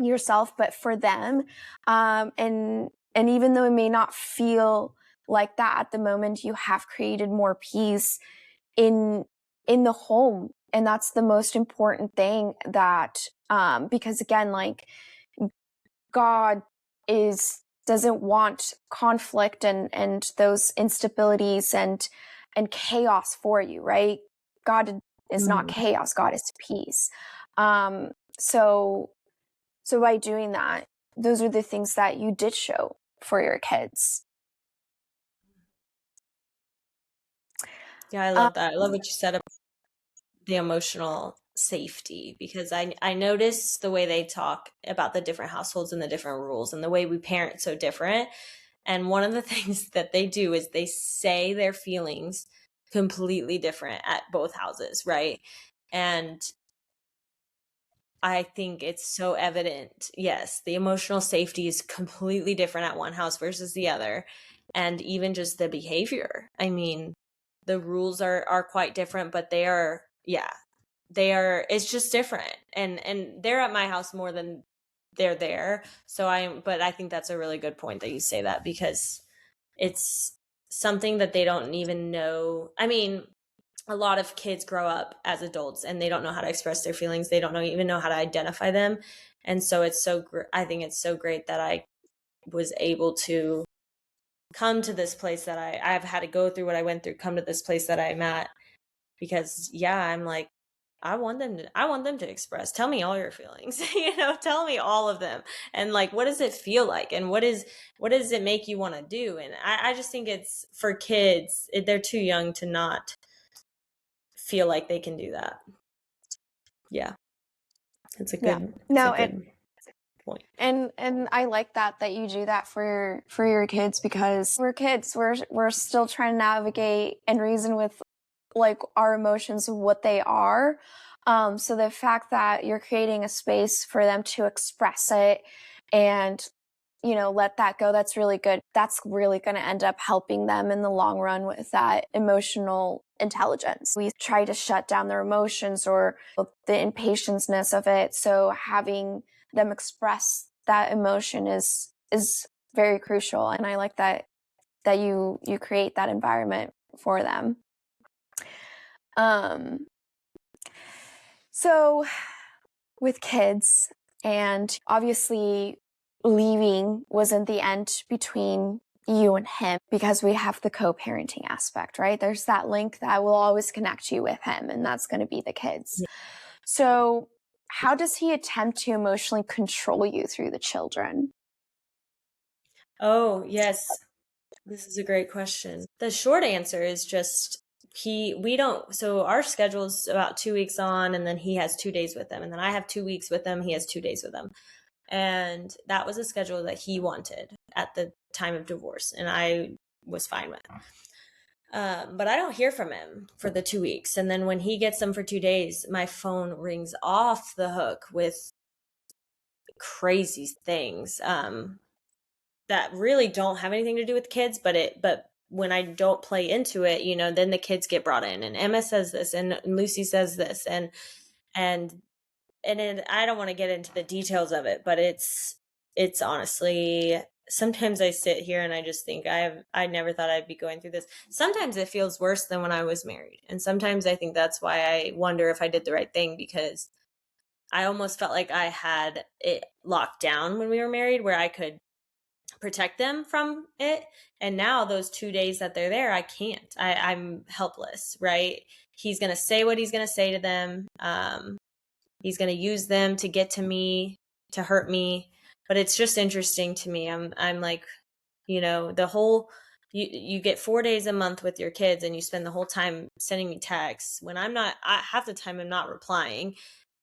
yourself but for them. And even though it may not feel like that at the moment, you have created more peace in in the home, and that's the most important thing. That because again, like, God is doesn't want conflict and those instabilities and chaos for you, right? God is not Mm-hmm. chaos. God is peace. um so so by doing that, those are the things that you did show for your kids. Yeah, I Um, love that. I love what you said about the emotional safety, because I notice the way they talk about the different households and the different rules and the way we parent so different. And one of the things that they do is they say their feelings completely different at both houses, right? And I think it's so evident. Yes, the emotional safety is completely different at one house versus the other. And even just the behavior. I mean, the rules are quite different, but they are, yeah, they are, it's just different. And they're at my house more than they're there. But I think that's a really good point that you say that, because it's something that they don't even know. I mean, a lot of kids grow up as adults and they don't know how to express their feelings. They don't even know how to identify them. And so I think it's so great that I was able to come to this place that I've had to go through what I went through, come to this place that I'm at, because yeah, I'm like, I want them to express. Tell me all your feelings. Tell me all of them. And like, what does it feel like? And what does it make you want to do? And I just think it's for kids, they're too young to not feel like they can do that. Yeah. It's a good point. And I like that you do that for your kids, because we're kids. We're still trying to navigate and reason with like our emotions, what they are. So the fact that you're creating a space for them to express it and, let that go, that's really good. That's really going to end up helping them in the long run with that emotional intelligence. We try to shut down their emotions or the impatience of it. So having them express that emotion is very crucial. And I like that you create that environment for them. So with kids, and obviously leaving wasn't the end between you and him, because we have the co-parenting aspect, right? There's that link that will always connect you with him, and that's going to be the kids. Yeah. So how does he attempt to emotionally control you through the children? Oh, yes. This is a great question. The short answer is just so our schedule is about 2 weeks on, and then he has 2 days with them. And then I have 2 weeks with them. He has 2 days with them. And that was a schedule that he wanted at the time of divorce. And I was fine with. But I don't hear from him for the 2 weeks. And then when he gets them for 2 days, my phone rings off the hook with crazy things that really don't have anything to do with kids, but when I don't play into it, then the kids get brought in, and Emma says this, and Lucy says this, and I don't want to get into the details of it, but it's honestly, sometimes I sit here and I just think I never thought I'd be going through this. Sometimes it feels worse than when I was married. And sometimes I think that's why I wonder if I did the right thing, because I almost felt like I had it locked down when we were married, where I could protect them from it. And now those 2 days that they're there, I can't. I'm helpless, right? He's going to say what he's going to say to them. He's going to use them to get to me, to hurt me. But it's just interesting to me. I'm like, the whole, you get 4 days a month with your kids, and you spend the whole time sending me texts when half the time I'm not replying.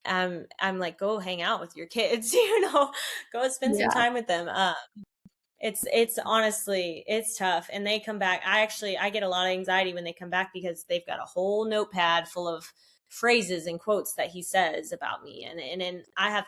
I'm like, go hang out with your kids, go spend some time with them. It's honestly, it's tough. And they come back. I get a lot of anxiety when they come back, because they've got a whole notepad full of phrases and quotes that he says about me. And then I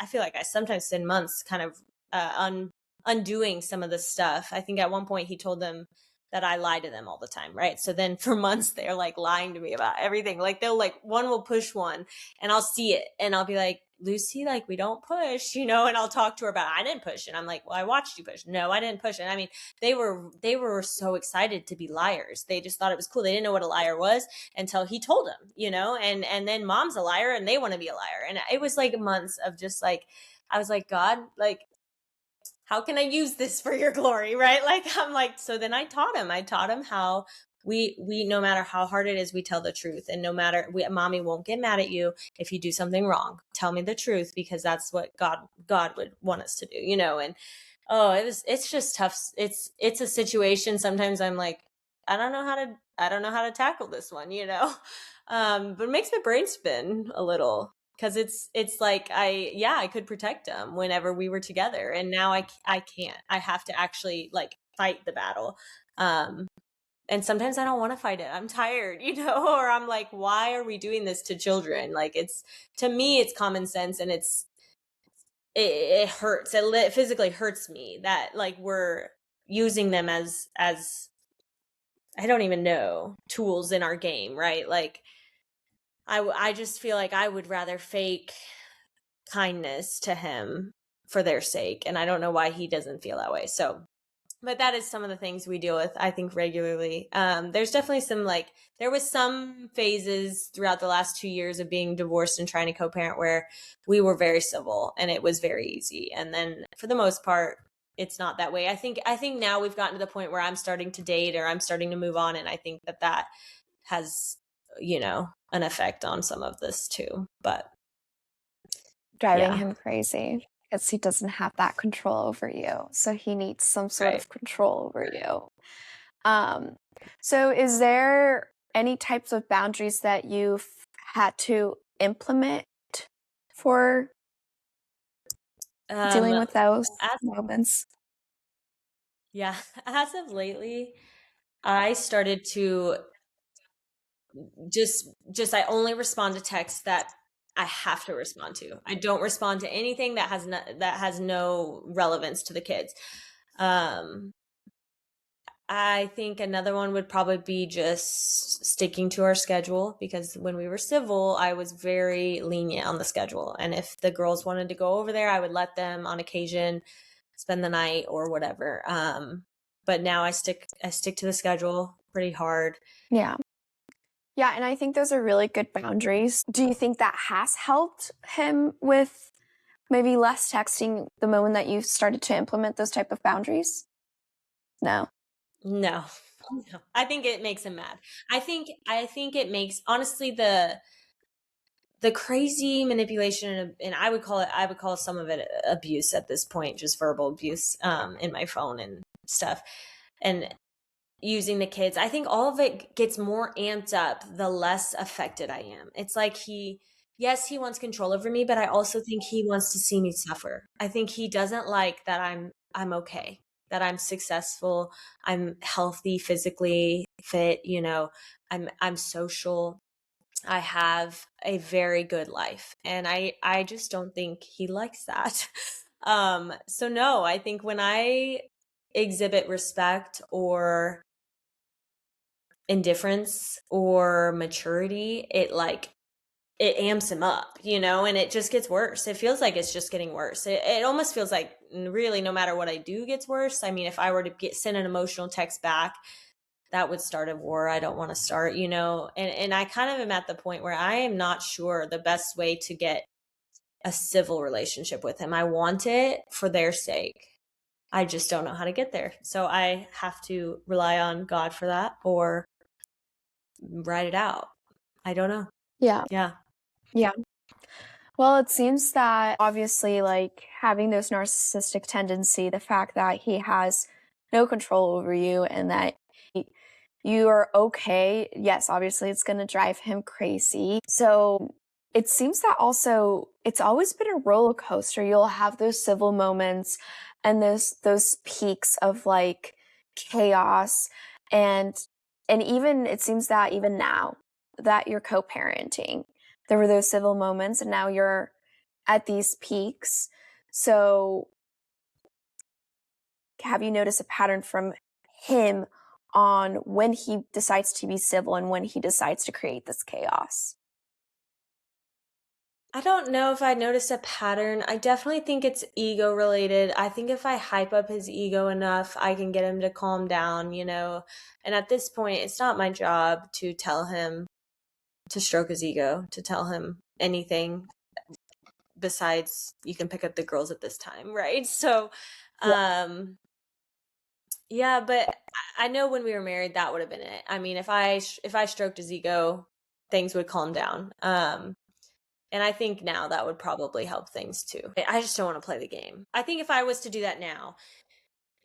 feel like I sometimes spend months kind of undoing some of the stuff. I think at one point he told them that I lie to them all the time, right? So then for months they're like lying to me about everything. Like one will push one, and I'll see it, and I'll be like, Lucy, like, we don't push, and I'll talk to her about it. I didn't push. And I'm like, well, I watched you push. No, I didn't push. And I mean, they were so excited to be liars. They just thought it was cool. They didn't know what a liar was until he told them, and then mom's a liar and they want to be a liar. And it was like months of just like, I was like, God, like, how can I use this for your glory? Right. Like, I'm like, so then I taught him how we no matter how hard it is, we tell the truth. And no matter, mommy won't get mad at you if you do something wrong. Tell me the truth, because that's what God would want us to do, and it's just tough. It's a situation. Sometimes I'm like, I don't know how to tackle this one, but it makes my brain spin a little, because it's like I could protect him whenever we were together, and now I can't. I have to actually like fight the battle. And sometimes I don't want to fight it. I'm tired, or I'm like, why are we doing this to children? Like, to me, it's common sense, and it hurts. It physically hurts me that like we're using them as I don't even know, tools in our game, right? Like, I just feel like I would rather fake kindness to him for their sake. And I don't know why he doesn't feel that way. So, but that is some of the things we deal with, I think, regularly. There's definitely there was some phases throughout the last 2 years of being divorced and trying to co-parent where we were very civil and it was very easy. And then for the most part, it's not that way. I think now we've gotten to the point where I'm starting to date, or I'm starting to move on. And I think that has an effect on some of this too. But Driving yeah, him crazy because he doesn't have that control over you. So he needs some sort right. of control over you. Um, so is there any types of boundaries that you've had to implement for Um, dealing with those as moments? Yeah, as of lately, I started to I only respond to texts that I have to respond to. I don't respond to anything that has no relevance to the kids. Um, I think another one would probably be just sticking to our schedule, because when we were civil, I was very lenient on the schedule. And if the girls wanted to go over there, I would let them on occasion spend the night or whatever. But now I stick to the schedule pretty hard. Yeah. Yeah, and I think those are really good boundaries. Do you think that has helped him with maybe less texting the moment that you started to implement those type of boundaries? No. No. No. I think it makes him mad. I think it makes, honestly, the crazy manipulation, and I would call some of it abuse at this point, just verbal abuse in my phone and stuff. And using the kids, I think all of it gets more amped up the less affected I am. It's like yes, he wants control over me, but I also think he wants to see me suffer. I think he doesn't like that I'm okay, that I'm successful, I'm healthy, physically fit, I'm social. I have a very good life, and I just don't think he likes that. So no, I think when I exhibit respect or indifference or maturity, it amps him up, and it just gets worse. It feels like it's just getting worse. It almost feels like really no matter what I do gets worse. I mean, if I were to send an emotional text back, that would start a war I don't want to start, and I kind of am at the point where I am not sure the best way to get a civil relationship with him. I want it for their sake. I just don't know how to get there. So I have to rely on God for that, or write it out. I don't know. Yeah. Yeah. Yeah. Well, it seems that obviously, like having those narcissistic tendency, the fact that he has no control over you and that you are okay, yes, obviously it's going to drive him crazy. So it seems that also it's always been a roller coaster. You'll have those civil moments and those peaks of like chaos and even it seems that even now that you're co-parenting there were those civil moments and now you're at these peaks. So have you noticed a pattern from him on when he decides to be civil and when he decides to create this chaos? I don't know if I noticed a pattern. I definitely think it's ego related. I think if I hype up his ego enough, I can get him to calm down, And at this point, it's not my job to tell him to stroke his ego, to tell him anything besides you can pick up the girls at this time, right? So, um yeah, but I know when we were married that would have been it. I mean, if I stroked his ego, things would calm down. And I think now that would probably help things too. I just don't want to play the game. I think if I was to do that now,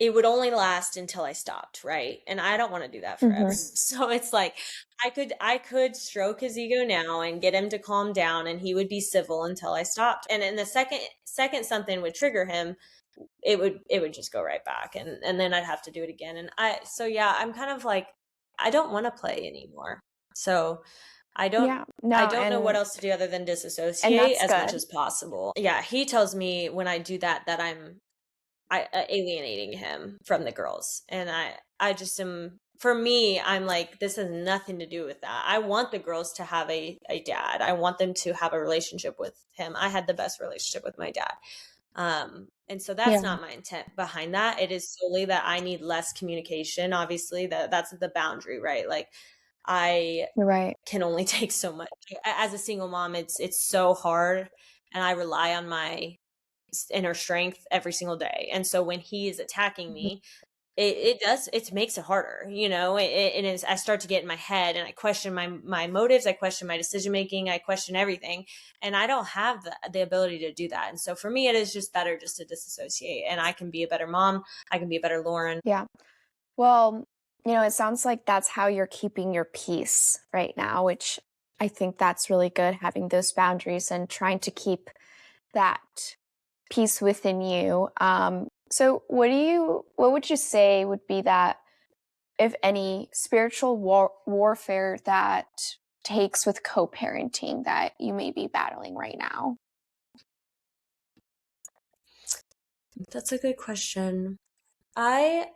it would only last until I stopped, right? And I don't want to do that forever. Mm-hmm. So it's like I could stroke his ego now and get him to calm down, and he would be civil until I stopped. And in the second something would trigger him, it would just go right back, and then I'd have to do it again. And yeah, I'm kind of like, I don't want to play anymore. So I don't Yeah, no, I don't know what else to do other than and disassociate that's as much good. as possible. Yeah, he tells me when I do that I'm alienating him from the girls, and I just am. For me, I'm like, this has nothing to do with that. I want the girls to have a dad. I want them to have a relationship with him. I had the best relationship with my dad. And so that's Yeah, not my intent behind that. It is solely that I need less communication. Obviously, that's the boundary, right? Like, I you're right. can only take so much. As a single mom, it's so hard, and I rely on my inner strength every single day. And so when he is attacking Mhm. me, it makes it harder, and I start to get in my head and I question my motives, I question my decision making, I question everything, and I don't have the ability to do that. And so for me, it is just better just to disassociate, and I can be a better mom, I can be a better Lauren. Yeah. Well, it sounds like that's how you're keeping your peace right now, which I think that's really good, having those boundaries and trying to keep that peace within you. So what would you say would be that, if any, spiritual warfare that takes with co-parenting that you may be battling right now? That's a good question. I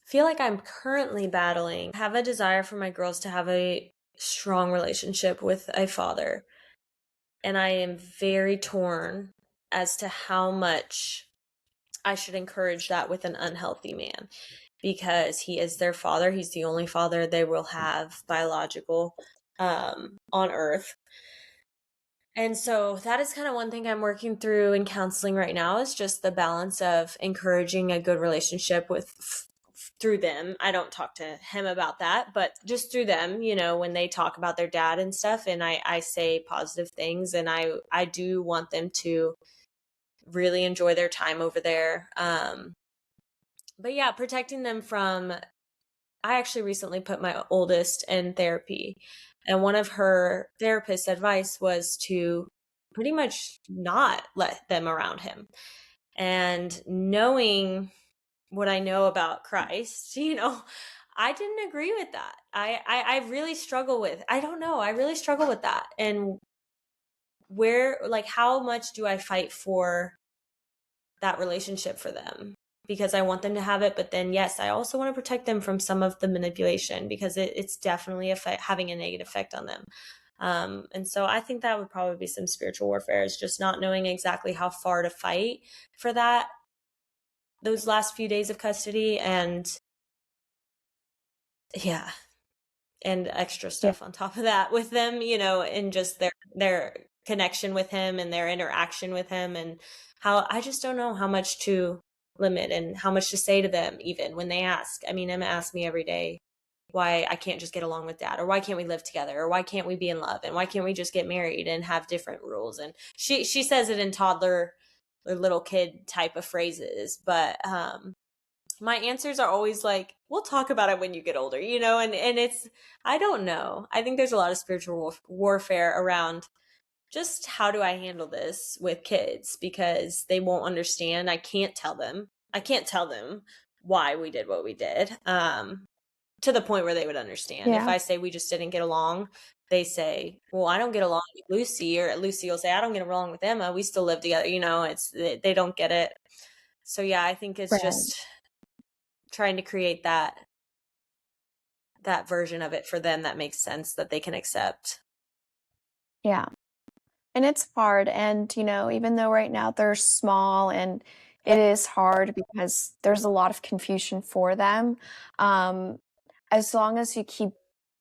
feel like I'm currently battling, have a desire for my girls to have a strong relationship with a father. And I am very torn as to how much I should encourage that with an unhealthy man, because he is their father. He's the only father they will have biological on earth. And so that is kind of one thing I'm working through in counseling right now, is just the balance of encouraging a good relationship through them. I don't talk to him about that, but just through them, when they talk about their dad and stuff, and I say positive things, and I do want them to really enjoy their time over there. But yeah, protecting them from, I actually recently put my oldest in therapy, and one of her therapist's advice was to pretty much not let them around him. And knowing what I know about Christ, I didn't agree with that. I really struggle with, I don't know, I really struggle with that. And how much do I fight for that relationship for them? Because I want them to have it, but then yes, I also want to protect them from some of the manipulation, because it's definitely having a negative effect on them. And so I think that would probably be some spiritual warfare, is just not knowing exactly how far to fight for those last few days of custody, and yeah, and extra Yeah. stuff on top of that with them, and just their connection with him and their interaction with him, and how I just don't know how much to limit and how much to say to them, even when they ask. I mean, Emma asks me every day why I can't just get along with dad, or why can't we live together, or why can't we be in love, and why can't we just get married and have different rules. And she says it in toddler or little kid type of phrases, but my answers are always like, we'll talk about it when you get older, and it's, I don't know. I think there's a lot of spiritual warfare around just how do I handle this with kids, because they won't understand. I can't tell them why we did what we did, to the point where they would understand. If Yeah. I say we just didn't get along, they say, well, I don't get along with Lucy, or Lucy will say, I don't get along with Emma. We still live together. They don't get it. So yeah, I think it's Right. just trying to create that version of it for them that makes sense, that they can accept. Yeah. And it's hard. And, even though right now they're small and it is hard because there's a lot of confusion for them, as long as you keep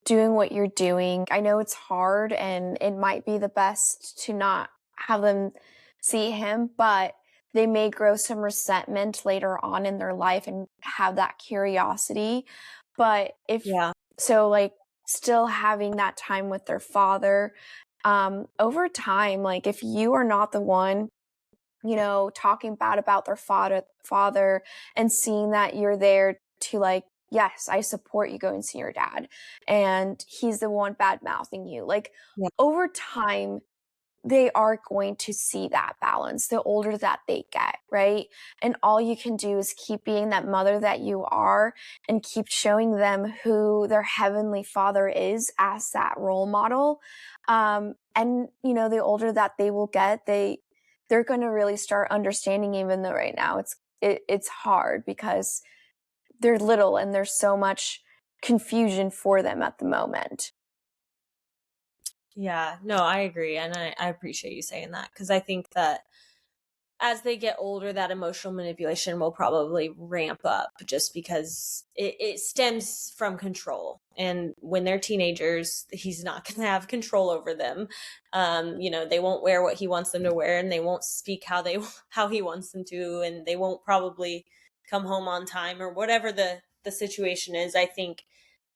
doing what you're doing, I know it's hard and it might be the best to not have them see him, but they may grow some resentment later on in their life and have that curiosity. But Yeah. still having that time with their father, over time, if you are not the one, talking bad about their father and seeing that you're there to yes, I support you going to see your dad, and he's the one bad mouthing you. Yeah. Over time, they are going to see that balance the older that they get, right? And all you can do is keep being that mother that you are and keep showing them who their heavenly father is as that role model. And the older that they will get, they're going to really start understanding, even though right now it's hard because they're little and there's so much confusion for them at the moment. Yeah, no, I agree. And I appreciate you saying that, because I think that as they get older, that emotional manipulation will probably ramp up, just because it stems from control. And when they're teenagers, he's not going to have control over them. They won't wear what he wants them to wear, and they won't speak how he wants them to, and they won't probably come home on time or whatever the situation is. I think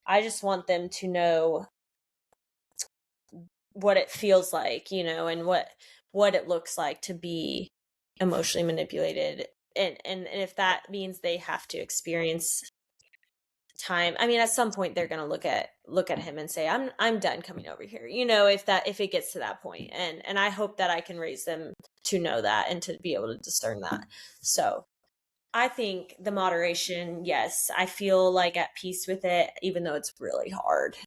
I just want them to know what it feels like, and what it looks like to be emotionally manipulated. And if that means they have to experience time, I mean, at some point they're going to look at him and say, I'm done coming over here, if it gets to that point. And I hope that I can raise them to know that and to be able to discern that. So I think the moderation, yes, I feel like at peace with it, even though it's really hard.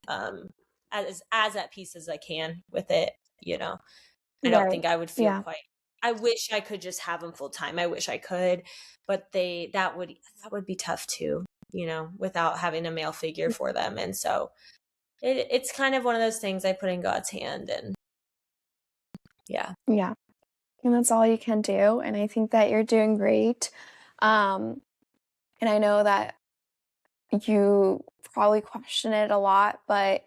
As at peace as I can with it, I don't think I would feel quite. I wish I could just have them full time. I wish I could, but that would be tough too, without having a male figure for them. And so it's kind of one of those things I put in God's hand, and yeah. And that's all you can do. And I think that you're doing great. And I know that you probably question it a lot, but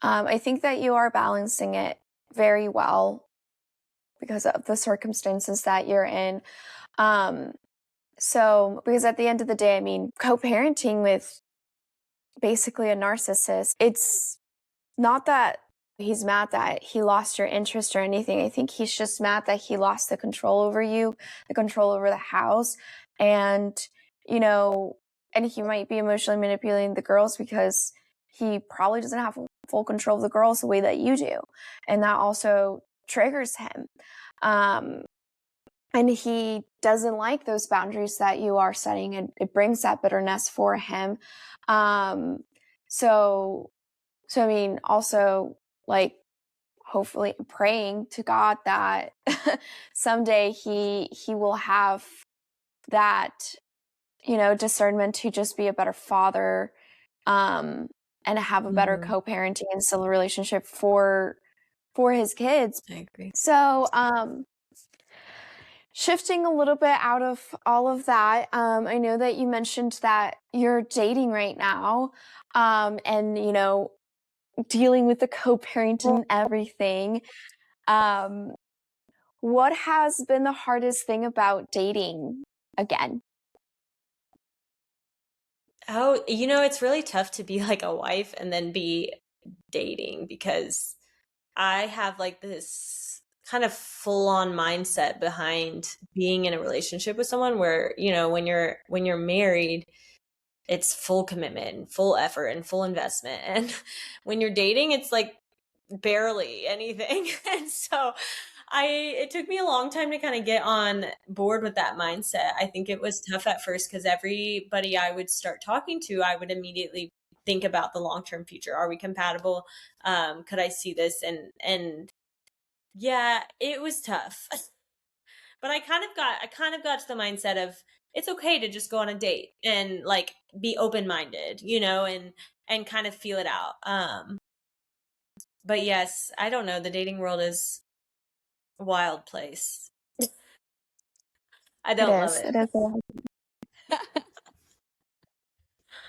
I think that you are balancing it very well because of the circumstances that you're in. So, because at the end of the day, I mean, co-parenting with basically a narcissist, it's not that he's mad that he lost your interest or anything. I think he's just mad that he lost the control over you, the control over the house. And, and he might be emotionally manipulating the girls because he probably doesn't have full control of the girls the way that you do. And that also triggers him. And he doesn't like those boundaries that you are setting, and it brings that bitterness for him. So I mean, also, like, hopefully praying to God that someday he will have that, discernment to just be a better father, and have a better co-parenting and still a relationship for his kids. I agree. So, shifting a little bit out of all of that, I know that you mentioned that you're dating right now, and, dealing with the co-parenting and everything. What has been the hardest thing about dating again? Oh, it's really tough to be like a wife and then be dating, because I have like this kind of full on mindset behind being in a relationship with someone where, when you're married, it's full commitment, full effort, and full investment. And when you're dating, it's like barely anything. And so it took me a long time to kind of get on board with that mindset. I think it was tough at first because everybody I would start talking to, I would immediately think about the long-term future. Are we compatible? Could I see this? And yeah, it was tough. But I kind of got to the mindset of it's okay to just go on a date and like be open-minded, and kind of feel it out. But yes, I don't know. The dating world is a wild place. I don't love it. It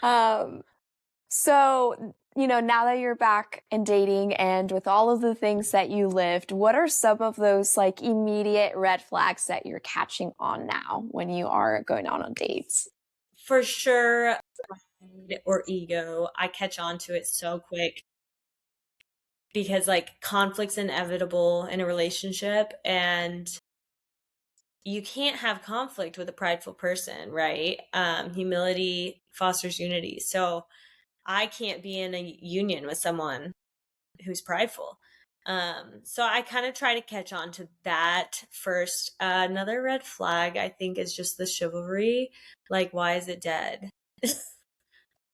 is. So, now that you're back in dating and with all of the things that you lived, what are some of those like immediate red flags that you're catching on now when you are going on dates? For sure, pride or ego, I catch on to it so quick because like conflict's inevitable in a relationship, and you can't have conflict with a prideful person, right? Humility fosters unity. So I can't be in a union with someone who's prideful. So I kind of try to catch on to that first. Another red flag, I think, is just the chivalry. Like, why is it dead?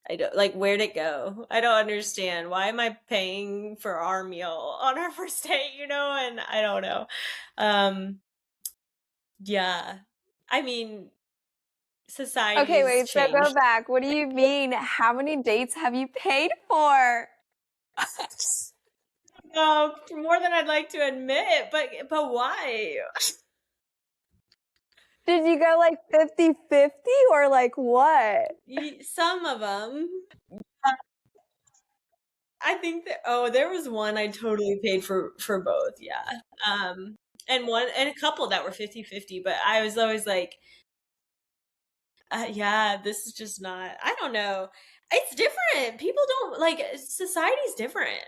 I don't like, where'd it go? I don't understand. Why am I paying for our meal on our first date, and I don't know. Yeah. I mean, society Okay, has wait, so go changed. back. What do you mean? How many dates have you paid for? No, more than I'd like to admit, but why? Did you go like 50-50 or like what? Some of them. I think that there was one I totally paid for both, yeah. And a couple that were 50-50, but I was always like Yeah, this is just not, I don't know. It's different. People don't like, society's different.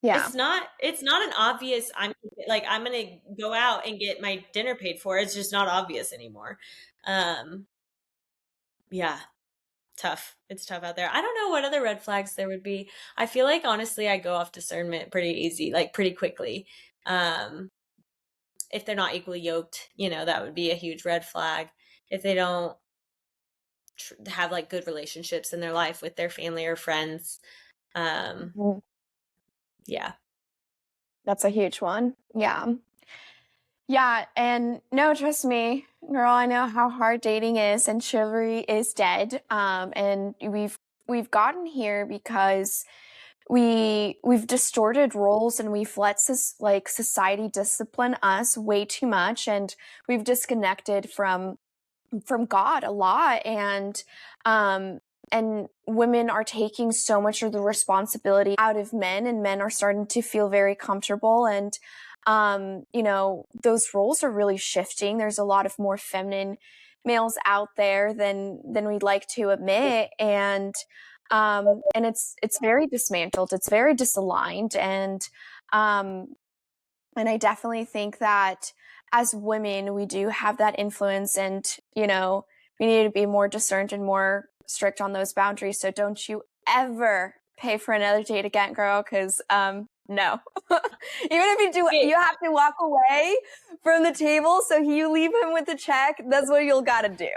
Yeah. It's not an obvious, I'm gonna go out and get my dinner paid for. It's just not obvious anymore. Um, yeah, tough. It's tough out there. I don't know what other red flags there would be. I feel like honestly I go off discernment pretty easy, like pretty quickly. Um, if they're not equally yoked, that would be a huge red flag. If they don't have like good relationships in their life with their family or friends. Mhm. Yeah. That's a huge one. Yeah. Yeah, and no, trust me, girl, I know how hard dating is and chivalry is dead. And we've gotten here because we've distorted roles and we've let society discipline us way too much, and we've disconnected from God a lot, and women are taking so much of the responsibility out of men, and men are starting to feel very comfortable, and those roles are really shifting. There's a lot of more feminine males out there than we'd like to admit, and it's very dismantled, it's very disaligned, and I definitely think that as women, we do have that influence, and, we need to be more discerned and more strict on those boundaries. So don't you ever pay for another date again, girl, because, no. Even if you do, Wait. you have to walk away from the table. So you leave him with the check. That's what you'll got to do.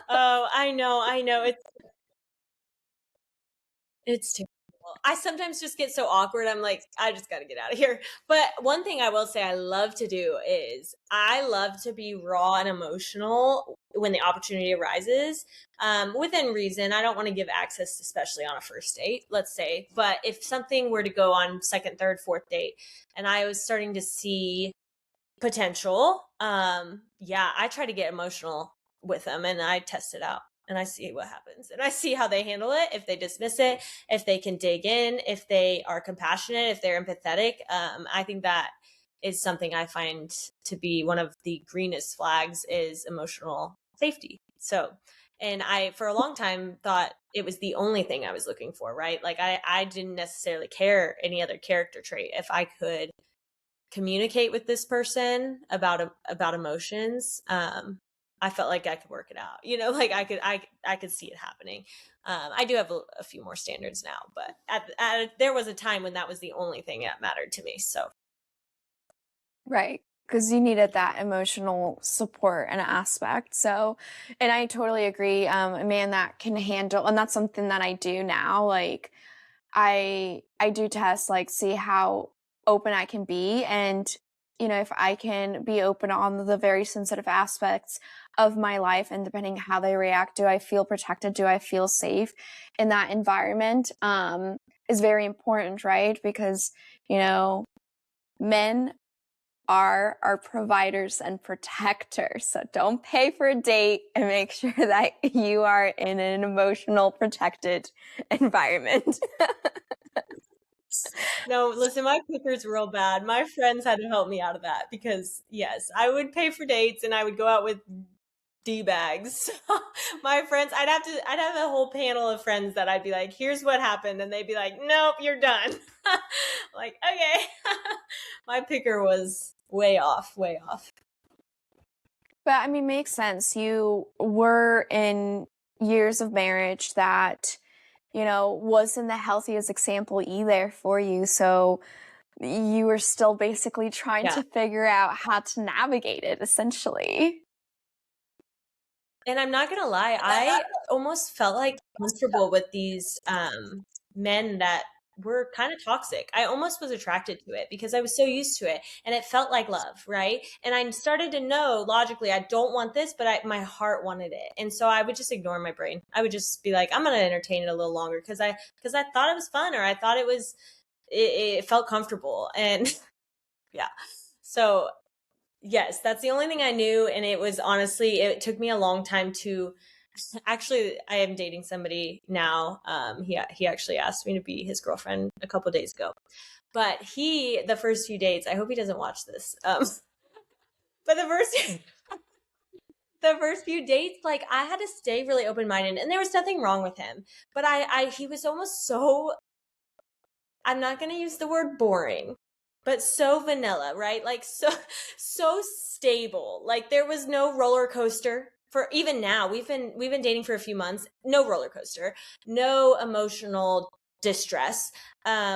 Oh, I know. It's terrible. I sometimes just get so awkward. I'm like, I just got to get out of here. But one thing I will say I love to do is I love to be raw and emotional when the opportunity arises, within reason. I don't want to give access, especially on a first date, let's say. But if something were to go on second, third, fourth date, and I was starting to see potential, yeah, I try to get emotional with them and I test it out and I see what happens and I see how they handle it, if they dismiss it, if they can dig in, if they are compassionate, if they're empathetic. I think that is something I find to be one of the greenest flags, is emotional safety. So, and I for a long time thought it was the only thing I was looking for, right? Like I didn't necessarily care any other character trait. If I could communicate with this person about emotions, I felt like I could work it out, like I could see it happening. I do have a few more standards now, but there was a time when that was the only thing that mattered to me. So Right. Because you needed that emotional support and aspect. So, and I totally agree. A man that can handle, and that's something that I do now. Like, I do test, like, see how open I can be, and if I can be open on the very sensitive aspects of my life, and depending how they react, do I feel protected? Do I feel safe in that environment? Is very important, right? Because men are our providers and protectors. So don't pay for a date, and make sure that you are in an emotional, protected environment. no, listen, my picker's real bad. My friends had to help me out of that because yes, I would pay for dates and I would go out with D-bags. My friends, I'd have a whole panel of friends that I'd be like, here's what happened. And they'd be like, nope, you're done. Like, okay. My picker was way off, way off. But I mean, makes sense. You were in years of marriage that, wasn't the healthiest example either for you. So you were still basically trying Yeah. to figure out how to navigate it, essentially. And I'm not gonna lie, I almost felt like comfortable with these men that were kind of toxic. I almost was attracted to it because I was so used to it and it felt like love, right? And I started to know logically I don't want this, but my heart wanted it. And so I would just ignore my brain. I would just be like, I'm gonna entertain it a little longer because I thought it was fun, or I thought it felt comfortable. And yeah. So yes, that's the only thing I knew. And it was honestly, it took me a long time to actually, I am dating somebody now. He actually asked me to be his girlfriend a couple days ago. But the first few dates, I hope he doesn't watch this. But the first the first few dates, like I had to stay really open-minded, and there was nothing wrong with him. But he was almost so, I'm not going to use the word boring, but so vanilla, right? Like so stable. Like there was no roller coaster. For even now, we've been dating for a few months. No roller coaster, no emotional distress.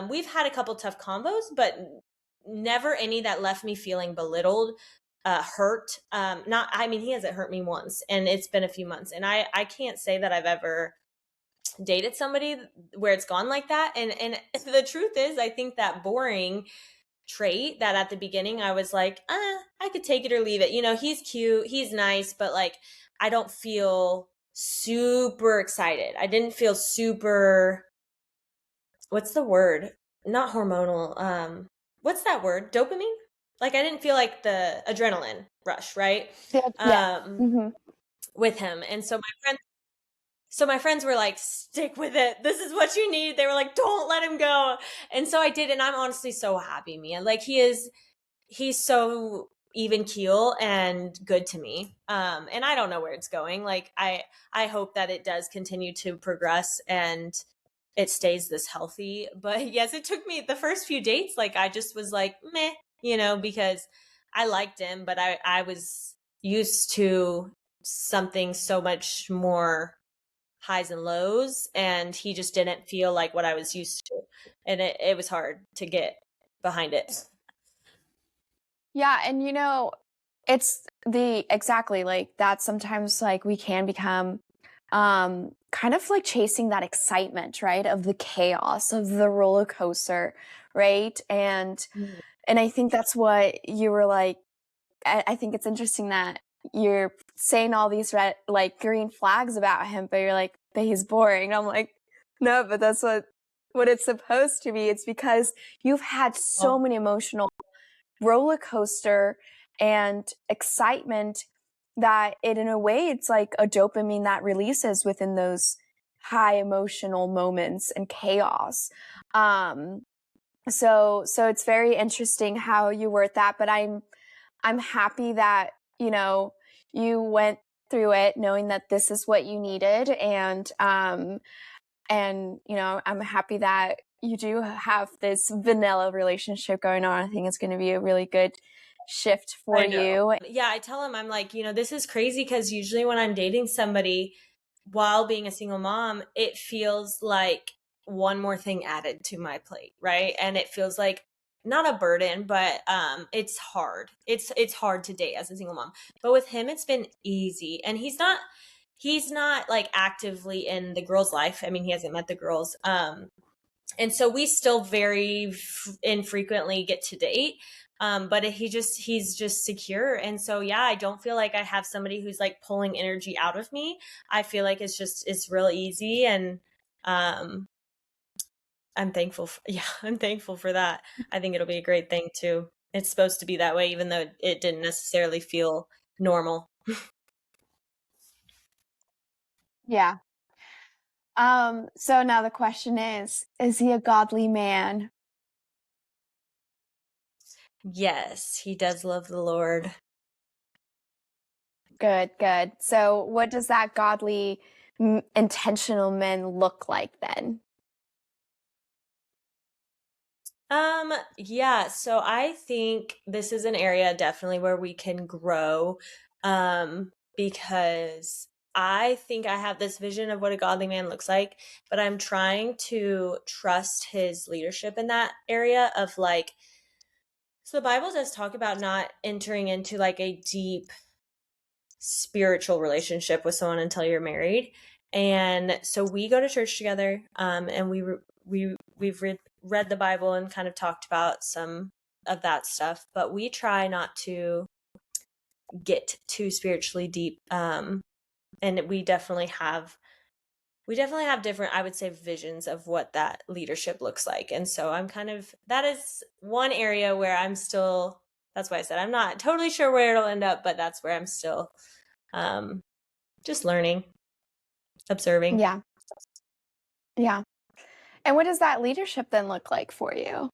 We've had a couple tough combos, but never any that left me feeling belittled, hurt. Not, I mean, he hasn't hurt me once, and it's been a few months, and I can't say that I've ever dated somebody where it's gone like that. And the truth is, I think that boring trait that at the beginning I was like, I could take it or leave it. He's cute, he's nice, but like I don't feel super excited. I didn't feel super, what's the word? Not hormonal. What's that word? Dopamine? Like I didn't feel like the adrenaline rush, right? Yeah. Yeah. Mm-hmm. With him. And so my friends were like, stick with it. This is what you need. They were like, don't let him go. And so I did. And I'm honestly so happy, man. Like he's so even keel and good to me. And I don't know where it's going. Like I hope that it does continue to progress and it stays this healthy. But yes, it took me the first few dates. Like I just was like, meh, because I liked him, but I was used to something so much more highs and lows, and he just didn't feel like what I was used to, and it was hard to get behind it. Yeah, and it's exactly like that. Sometimes like we can become kind of like chasing that excitement, right? Of the chaos, of the roller coaster, right? And I think that's what you were like. I think it's interesting that you're saying all these red, like green flags about him, but you're like, but he's boring. And I'm like, no, but that's what it's supposed to be. It's because you've had so many emotional roller coaster and excitement that in a way it's like a dopamine that releases within those high emotional moments and chaos. So it's very interesting how you word that, but I'm happy that you went through it knowing that this is what you needed, and I'm happy that you do have this vanilla relationship going on. I think it's going to be a really good shift for I know. you. Yeah, I tell him, I'm like, this is crazy because usually when I'm dating somebody while being a single mom, it feels like one more thing added to my plate, right? And it feels like not a burden, but it's hard. It's hard to date as a single mom. But with him it's been easy. And he's not like actively in the girl's life. I mean, he hasn't met the girls. And so we still very infrequently get to date. But he's just secure. And so, yeah, I don't feel like I have somebody who's like pulling energy out of me. I feel like it's real easy. And, I'm thankful. I'm thankful for that. I think it'll be a great thing too. It's supposed to be that way, even though it didn't necessarily feel normal. Yeah. So now the question is he a godly man? Yes, he does love the Lord. Good, good. So what does that godly, intentional man look like then? Yeah, so I think this is an area definitely where we can grow, because I think I have this vision of what a godly man looks like, but I'm trying to trust his leadership in that area of like, so the Bible does talk about not entering into like a deep spiritual relationship with someone until you're married. And so we go to church together, and we've read the Bible and kind of talked about some of that stuff, but we try not to get too spiritually deep. And we definitely have different, I would say, visions of what that leadership looks like. And so that is one area where that's why I said I'm not totally sure where it'll end up, but that's where I'm still just learning, observing. Yeah. Yeah. And what does that leadership then look like for you?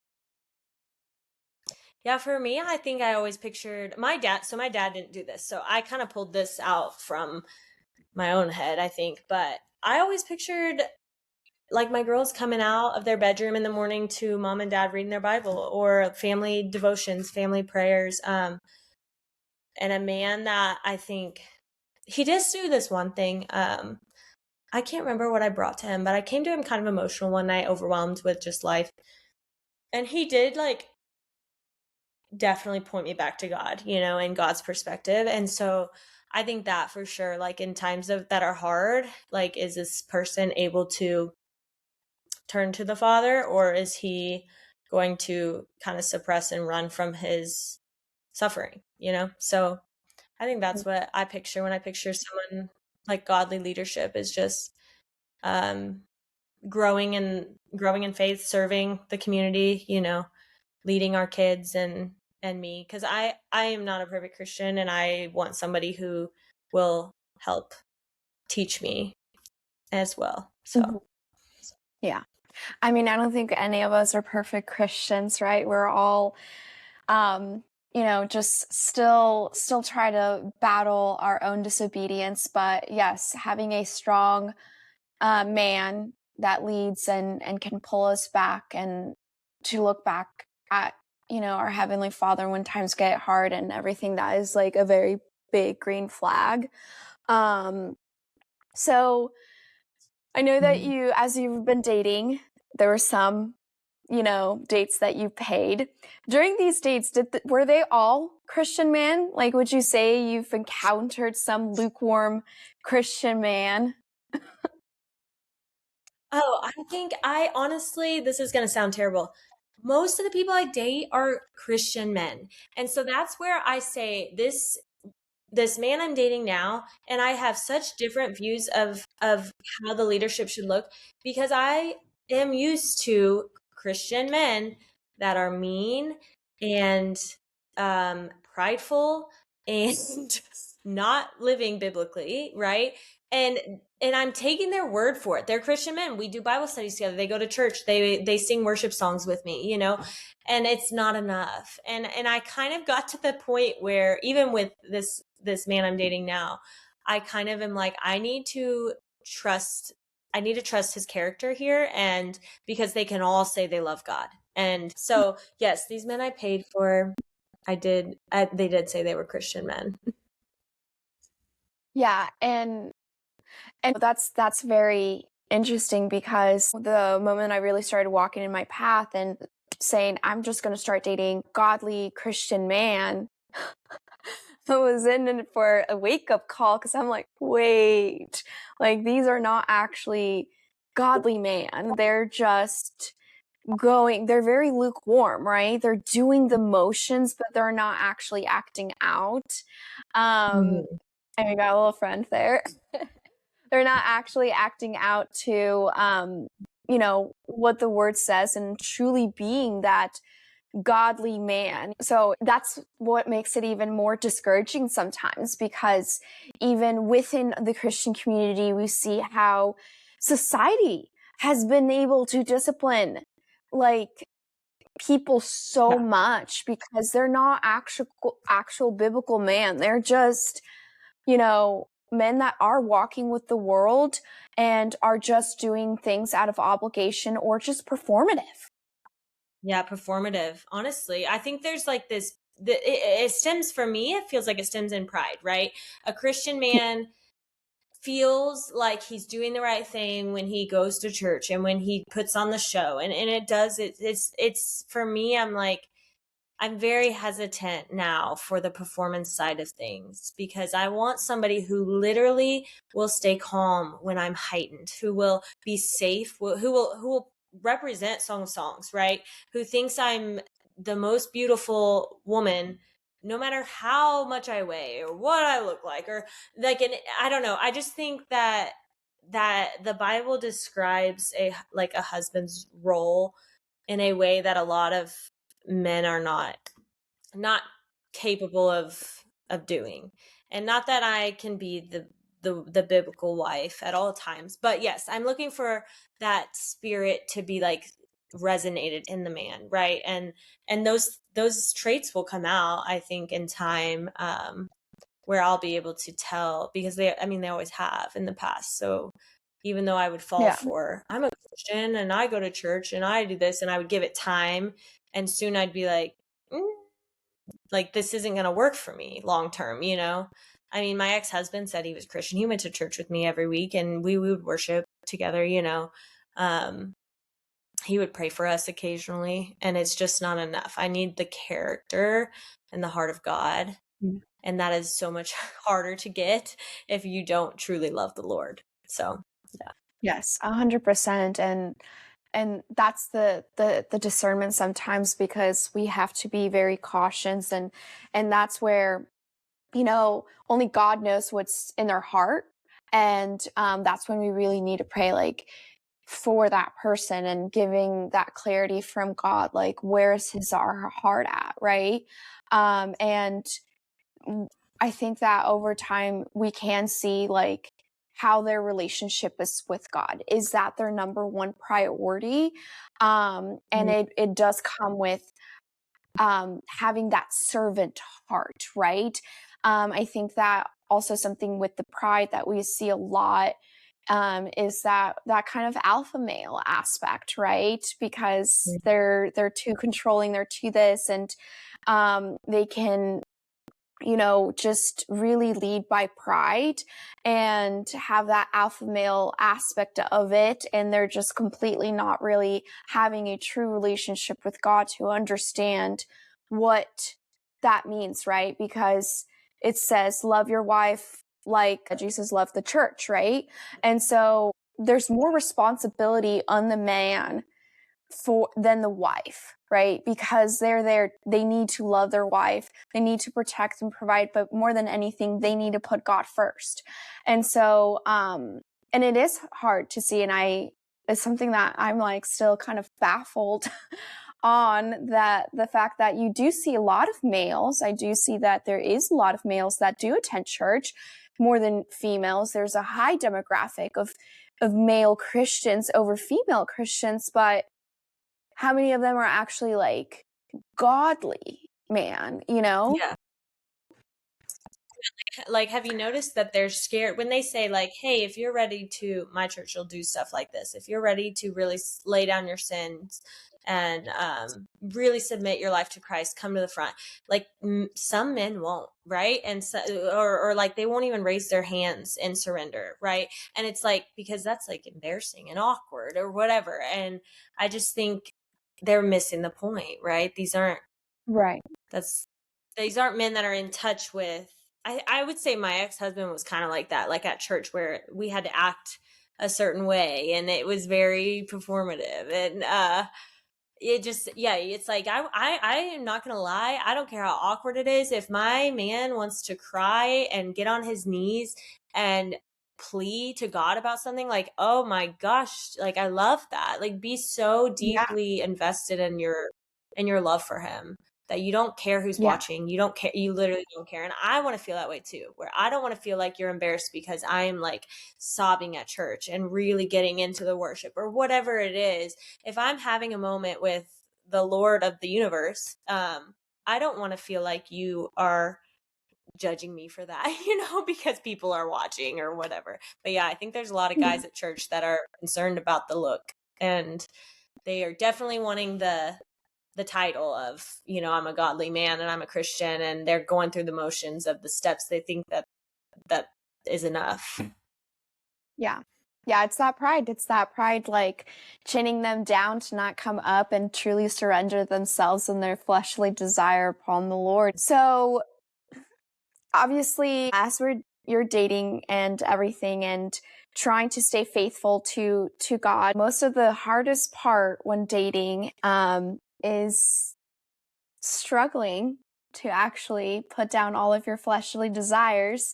Yeah, for me, I think I always pictured my dad. So my dad didn't do this. So I kind of pulled this out from my own head, I think. But I always pictured like my girls coming out of their bedroom in the morning to mom and dad reading their Bible or family devotions, family prayers. And a man that I think he did do this one thing. I can't remember what I brought to him, but I came to him kind of emotional one night, overwhelmed with just life. And he did like definitely point me back to God, and God's perspective. And so I think that for sure, like in times of that are hard, like is this person able to turn to the Father, or is he going to kind of suppress and run from his suffering? So I think that's what I picture when I picture someone like godly leadership is just um growing in faith, serving the community, leading our kids and me, because I am not a perfect Christian, and I want somebody who will help teach me as well. Mhm. So Yeah. I mean, I don't think any of us are perfect Christians, right? We're all, um, just still try to battle our own disobedience. But yes, having a strong man that leads and can pull us back and to look back at, our Heavenly Father when times get hard and everything, that is like a very big green flag. Um, so I know that as you've been dating, there were some, dates that you paid. During these dates, were they all Christian man? Like, would you say you've encountered some lukewarm Christian man? oh, I think I honestly, this is going to sound terrible. Most of the people I date are Christian men. And so that's where I say this man I'm dating now, and I have such different views of how the leadership should look, because I am used to Christian men that are mean and prideful and not living biblically, right? And I'm taking their word for it. They're Christian men. We do Bible studies together. They go to church. They sing worship songs with me. And it's not enough. And I kind of got to the point where even with this man I'm dating now, I kind of am like, I need to trust his character here, and because they can all say they love God. And so, yes, these men I paid for, they did say they were Christian men. Yeah, and that's very interesting, because the moment I really started walking in my path and saying I'm just going to start dating godly Christian man, I was in it for a wake up call, because I'm like, wait, like these are not actually godly man. They're just they're very lukewarm, right? They're doing the motions, but they're not actually acting out. Mhm. And we got a little friend there. They're not actually acting out to, what the word says and truly being that godly man. So that's what makes it even more discouraging sometimes, because even within the Christian community, we see how society has been able to discipline like people so Yeah. much, because they're not actual biblical man. They're just, men that are walking with the world and are just doing things out of obligation or just performative. Yeah, performative. Honestly, I think there's like it stems, for me, it feels like it stems in pride, right? A Christian man feels like he's doing the right thing when he goes to church and when he puts on the show. And it's for me, I'm like, I'm very hesitant now for the performance side of things, because I want somebody who literally will stay calm when I'm heightened, who will be safe, who will represent Song of Songs, right? Who thinks I'm the most beautiful woman, no matter how much I weigh or what I look like, or like, and I don't know. I just think that the Bible describes a husband's role in a way that a lot of men are not capable of doing. And not that I can be the biblical wife at all times, but yes, I'm looking for that spirit to be like resonated in the man, right? And those traits will come out, I think, in time, where I'll be able to tell, because they always have in the past. So even though I would fall Yeah. for, I'm a Christian and I go to church and I do this, and I would give it time, and soon I'd be like, like, this isn't going to work for me long term, you know? I mean, my ex-husband said he was Christian. He went to church with me every week and we would worship together, you know. He would pray for us occasionally, and it's just not enough. I need the character and the heart of God. Mm. And that is so much harder to get if you don't truly love the Lord. So, yeah. Yes, 100%. And that's the discernment sometimes, because we have to be very cautious, and that's where, only God knows what's in their heart. And that's when we really need to pray, like, for that person, and giving that clarity from God, like, where's our heart at, right? And I think that over time we can see, like, how their relationship is with God. Is that their number one priority? And it does come with having that servant heart, right? I think that also something with the pride that we see a lot, is that kind of alpha male aspect, right? Because they're too controlling, they're too this, and they can, just really lead by pride and have that alpha male aspect of it. And they're just completely not really having a true relationship with God to understand what that means, right? Because it says, love your wife like Jesus loved the church, right? And so there's more responsibility on the man than the wife, right? Because they're there, they need to love their wife, they need to protect and provide, but more than anything, they need to put God first. And so, and it is hard to see, and it's something that I'm like still kind of baffled on, that the fact that you do see a lot of males. I do see that there is a lot of males that do attend church more than females. There's a high demographic of male Christians over female Christians, but how many of them are actually, like, godly, man, Yeah. Like, have you noticed that they're scared when they say, like, hey, if you're ready to, my church will do stuff like this. If you're ready to really lay down your sins and really submit your life to Christ, come to the front. Like, some men won't, right? And so, or like, they won't even raise their hands in surrender, right? And it's like, because that's like embarrassing and awkward or whatever. And I just think they're missing the point, right? These aren't Right. these aren't men that are in touch with, I would say my ex-husband was kind of like that, like at church, where we had to act a certain way and it was very performative. And it just, yeah, it's like, I am not gonna lie, I don't care how awkward it is. If my man wants to cry and get on his knees and plea to God about something, like, oh my gosh, like, I love that. Like, be so Yeah. deeply invested in your love for him that you don't care who's Yeah. watching. You don't care. You literally don't care. And I want to feel that way too, where I don't want to feel like you're embarrassed because I'm like sobbing at church and really getting into the worship or whatever it is. If I'm having a moment with the Lord of the universe, I don't want to feel like you are judging me for that, because people are watching or whatever. But yeah, I think there's a lot of guys at church that are concerned about the look, and they are definitely wanting the title of, I'm a godly man and I'm a Christian, and they're going through the motions of the steps. They think that is enough. Yeah. Yeah, it's that pride. It's that pride, like, chinning them down to not come up and truly surrender themselves and their fleshly desire upon the Lord. So obviously, as you're dating and everything and trying to stay faithful to God, most of the hardest part when dating is struggling to actually put down all of your fleshly desires.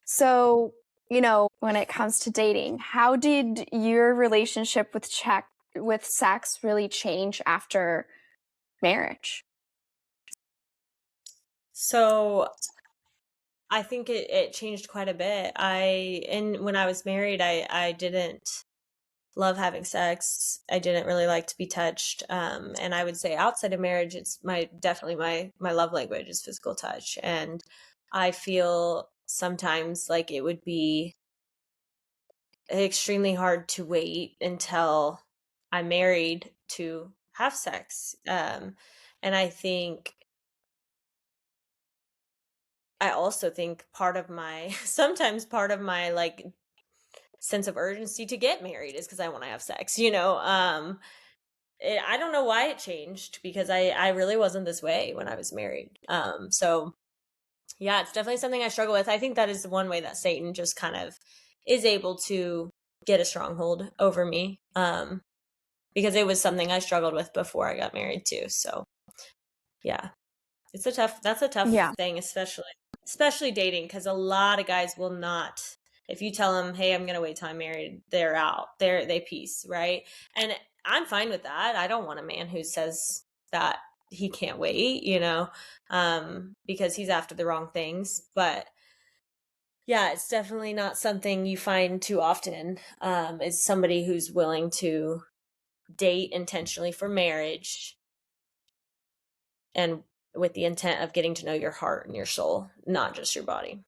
So, when it comes to dating, how did your relationship with sex really change after marriage? So I think it changed quite a bit. And when I was married, I didn't love having sex. I didn't really like to be touched. And I would say outside of marriage, it's definitely my love language is physical touch. And I feel sometimes like it would be extremely hard to wait until I'm married to have sex. And I also think sometimes part of my like sense of urgency to get married is because I want to have sex, I don't know why it changed because I really wasn't this way when I was married. So yeah, it's definitely something I struggle with. I think that is one way that Satan just kind of is able to get a stronghold over me. Because it was something I struggled with before I got married too. So yeah, that's a tough Yeah. thing, especially dating, because a lot of guys will not, if you tell them, hey, I'm going to wait till I'm married, they're out, they peace. Right. And I'm fine with that. I don't want a man who says that he can't wait, because he's after the wrong things. But yeah, it's definitely not something you find too often, is somebody who's willing to date intentionally for marriage and with the intent of getting to know your heart and your soul, not just your body.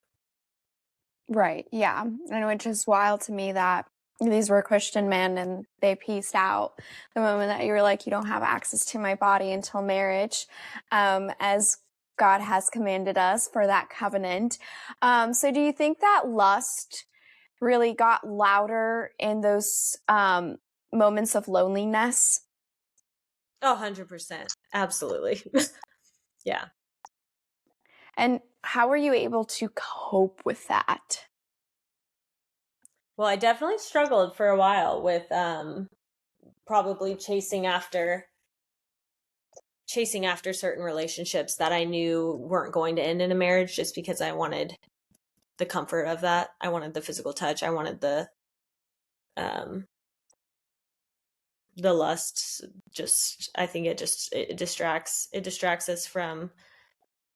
Right. Yeah. And which is wild to me that these were Christian men and they pieced out the moment that you were like, you don't have access to my body until marriage, as God has commanded us for that covenant. So do you think that lust really got louder in those moments of loneliness? Oh, 100%. Absolutely. Yeah. And how were you able to cope with that? Well, I definitely struggled for a while with probably chasing after certain relationships that I knew weren't going to end in a marriage just because I wanted the comfort of that. I wanted the physical touch. I wanted um the lust. Just I think it distracts us from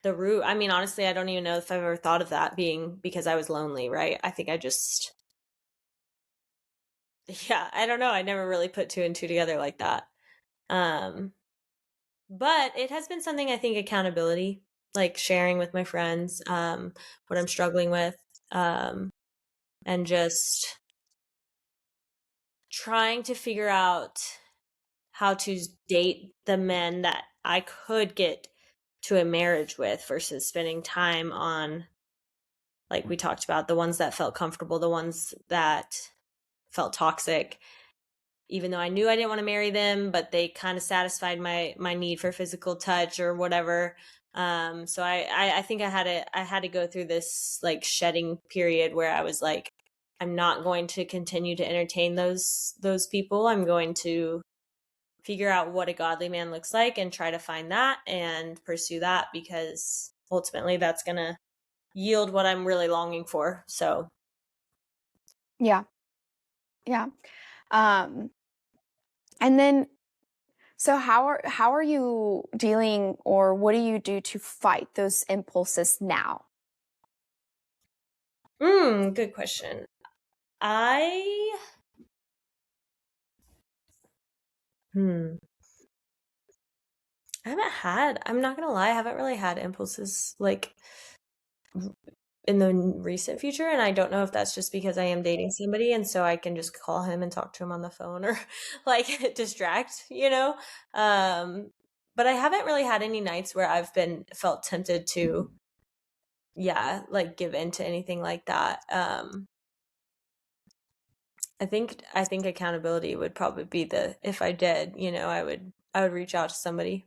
the root. I mean, honestly, I don't even know if I've ever thought of that being because I was lonely, right? I think yeah, I don't know. I never really put two and two together like that. Um, but it has been something I think accountability, like sharing with my friends, what I'm struggling with, um, and just trying to figure out how to date the men that I could get to a marriage with versus spending time on, like we talked about, the ones that felt comfortable, the ones that felt toxic, even though I knew I didn't want to marry them, but they kind of satisfied my need for physical touch or whatever. So I think I had to go through this like shedding period where I was like, I'm not going to continue to entertain those people. I'm going to figure out what a godly man looks like and try to find that and pursue that, because ultimately that's going to yield what I'm really longing for. So Yeah. Yeah. Um, and then, so how are you dealing, or what do you do to fight those impulses now? good question. I hmm I'm not gonna lie, I haven't really had impulses like in the recent future. And I don't know if that's just because I am dating somebody and so I can just call him and talk to him on the phone or like distract. Um, but I haven't really had any nights where I've been felt tempted to, yeah, like give in to anything like that. I think accountability would probably be if I did, I would reach out to somebody.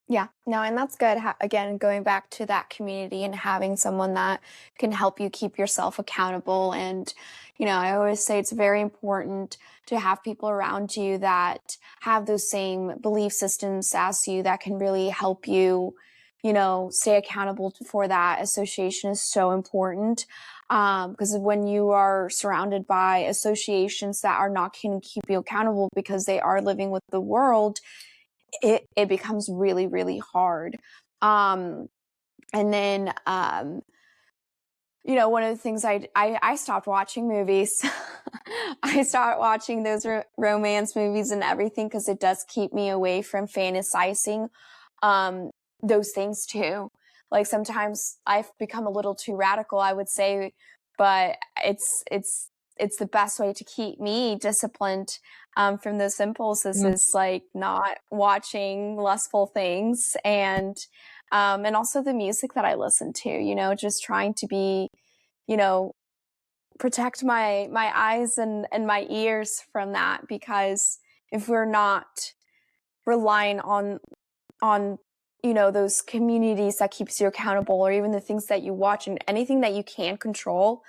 Yeah, no, and that's good. Again, going back to that community and having someone that can help you keep yourself accountable. And, I always say it's very important to have people around you that have those same belief systems as you that can really help you, stay accountable for that. Association is so important. Because when you are surrounded by associations that are not going to keep you accountable because they are living with the world, it becomes really, really hard. And then one of the things I stopped watching movies. I stopped watching those romance movies and everything because it does keep me away from fantasizing those things too. Like sometimes I've become a little too radical, I would say, but it's the best way to keep me disciplined from those impulses is like not watching lustful things and also the music that I listen to, just trying to be, protect my eyes and my ears from that, because if we're not relying on those communities that keeps you accountable, or even the things that you watch and anything that you can control,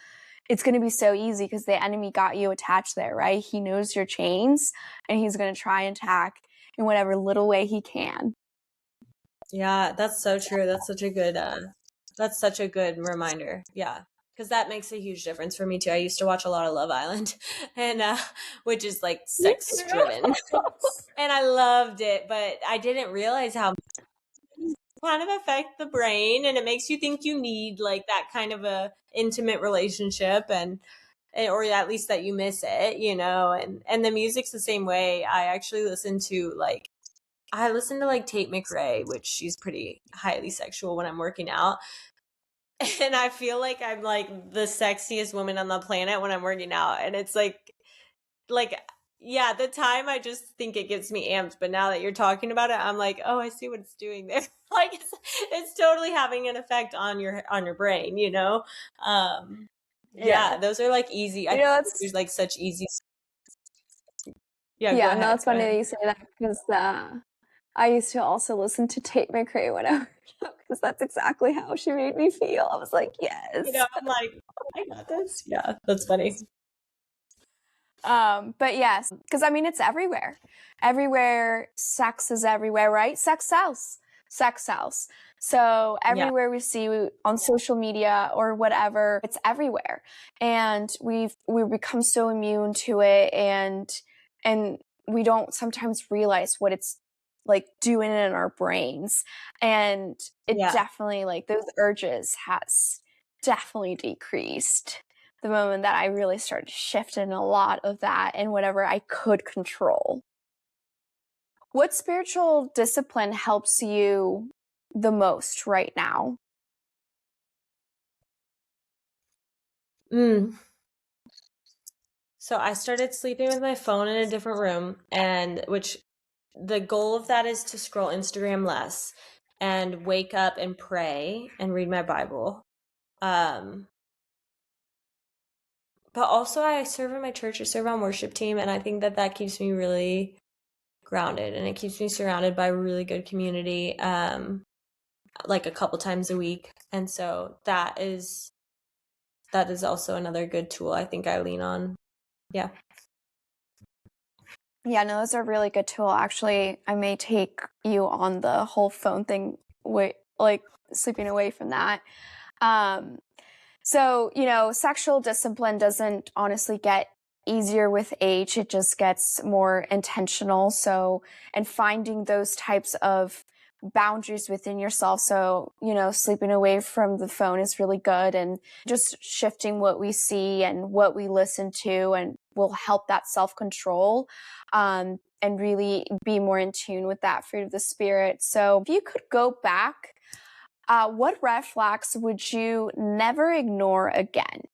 it's going to be so easy because the enemy got you attached there, right? He knows your chains and he's going to try and attack in whatever little way he can. Yeah, that's so true. That's such a good reminder. Yeah. Because that makes a huge difference for me too. I used to watch a lot of Love Island, and which is like sex driven, and I loved it, but I didn't realize how kind of affect the brain, and it makes you think you need like that kind of a intimate relationship, and or at least that you miss it, and the music's the same way. I actually listen to like Tate McRae, which she's pretty highly sexual when I'm working out. And I feel like I'm like the sexiest woman on the planet when I'm working out. And it's like, yeah, at the time I just think it gets me amped. But now that you're talking about it, I'm like, oh, I see what it's doing there. Like it's totally having an effect on your brain, Yeah, those are like easy. I think there's like such easy. Yeah, go ahead. No, it's funny that you say that because I used to also listen to Tate McRae whenever, because that's exactly how she made me feel. I was like, yes. I'm like, I got this. Yeah, that's funny. But yes, because I mean, it's everywhere. Everywhere, sex is everywhere, right? Sex sells. Sex sells. So everywhere we see on social media or whatever, it's everywhere. And we've become so immune to it, and we don't sometimes realize what it's like doing in our brains. And it definitely, like, those urges has definitely decreased the moment that I really started shifting a lot of that and whatever I could control. What spiritual discipline helps you the most right now? So I started sleeping with my phone in a different room, and which the goal of that is to scroll Instagram less and wake up and pray and read my Bible. But also I serve in my church. I serve on worship team, and I think that keeps me really grounded, and it keeps me surrounded by really good community, like a couple times a week. And so that is also another good tool I think I lean on. Yeah. Yeah, no, those are a really good tool. Actually, I may take you on the whole phone thing, like sleeping away from that. So, sexual discipline doesn't honestly get easier with age. It just gets more intentional. So, and finding those types of boundaries within yourself. So, sleeping away from the phone is really good, and just shifting what we see and what we listen to, and will help that self-control, and really be more in tune with that fruit of the Spirit. So if you could go back, what red flags would you never ignore again?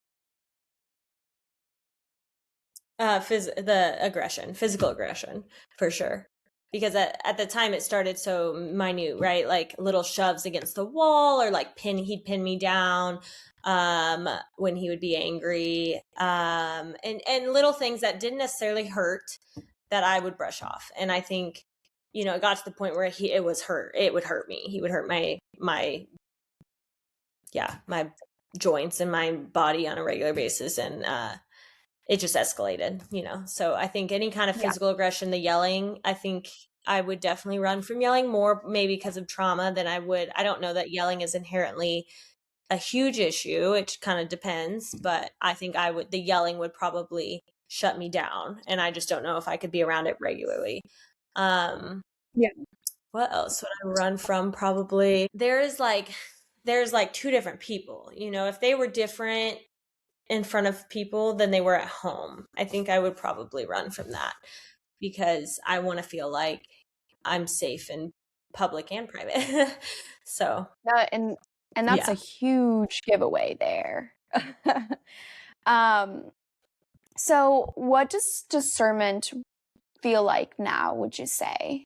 The aggression, physical aggression, for sure. Because at the time it started so minute, right? Like little shoves against the wall, or like he'd pin me down when he would be angry, and little things that didn't necessarily hurt that I would brush off. And I think, it got to the point where it would hurt me. He would hurt my joints and my body on a regular basis, and it just escalated, So I think any kind of physical aggression, the yelling, I think I would definitely run from yelling more, maybe because of trauma, than I would. I don't know that yelling is inherently a huge issue. It kind of depends, but I think the yelling would probably shut me down, and I just don't know if I could be around it regularly. What else would I run from? Probably there's there's like two different people. You know, if they were different in front of people than they were at home, I think I would probably run from that, because I want to feel like I'm safe in public and private. So, And that's a yeah. huge giveaway there. um, so what does discernment feel like now, would you say?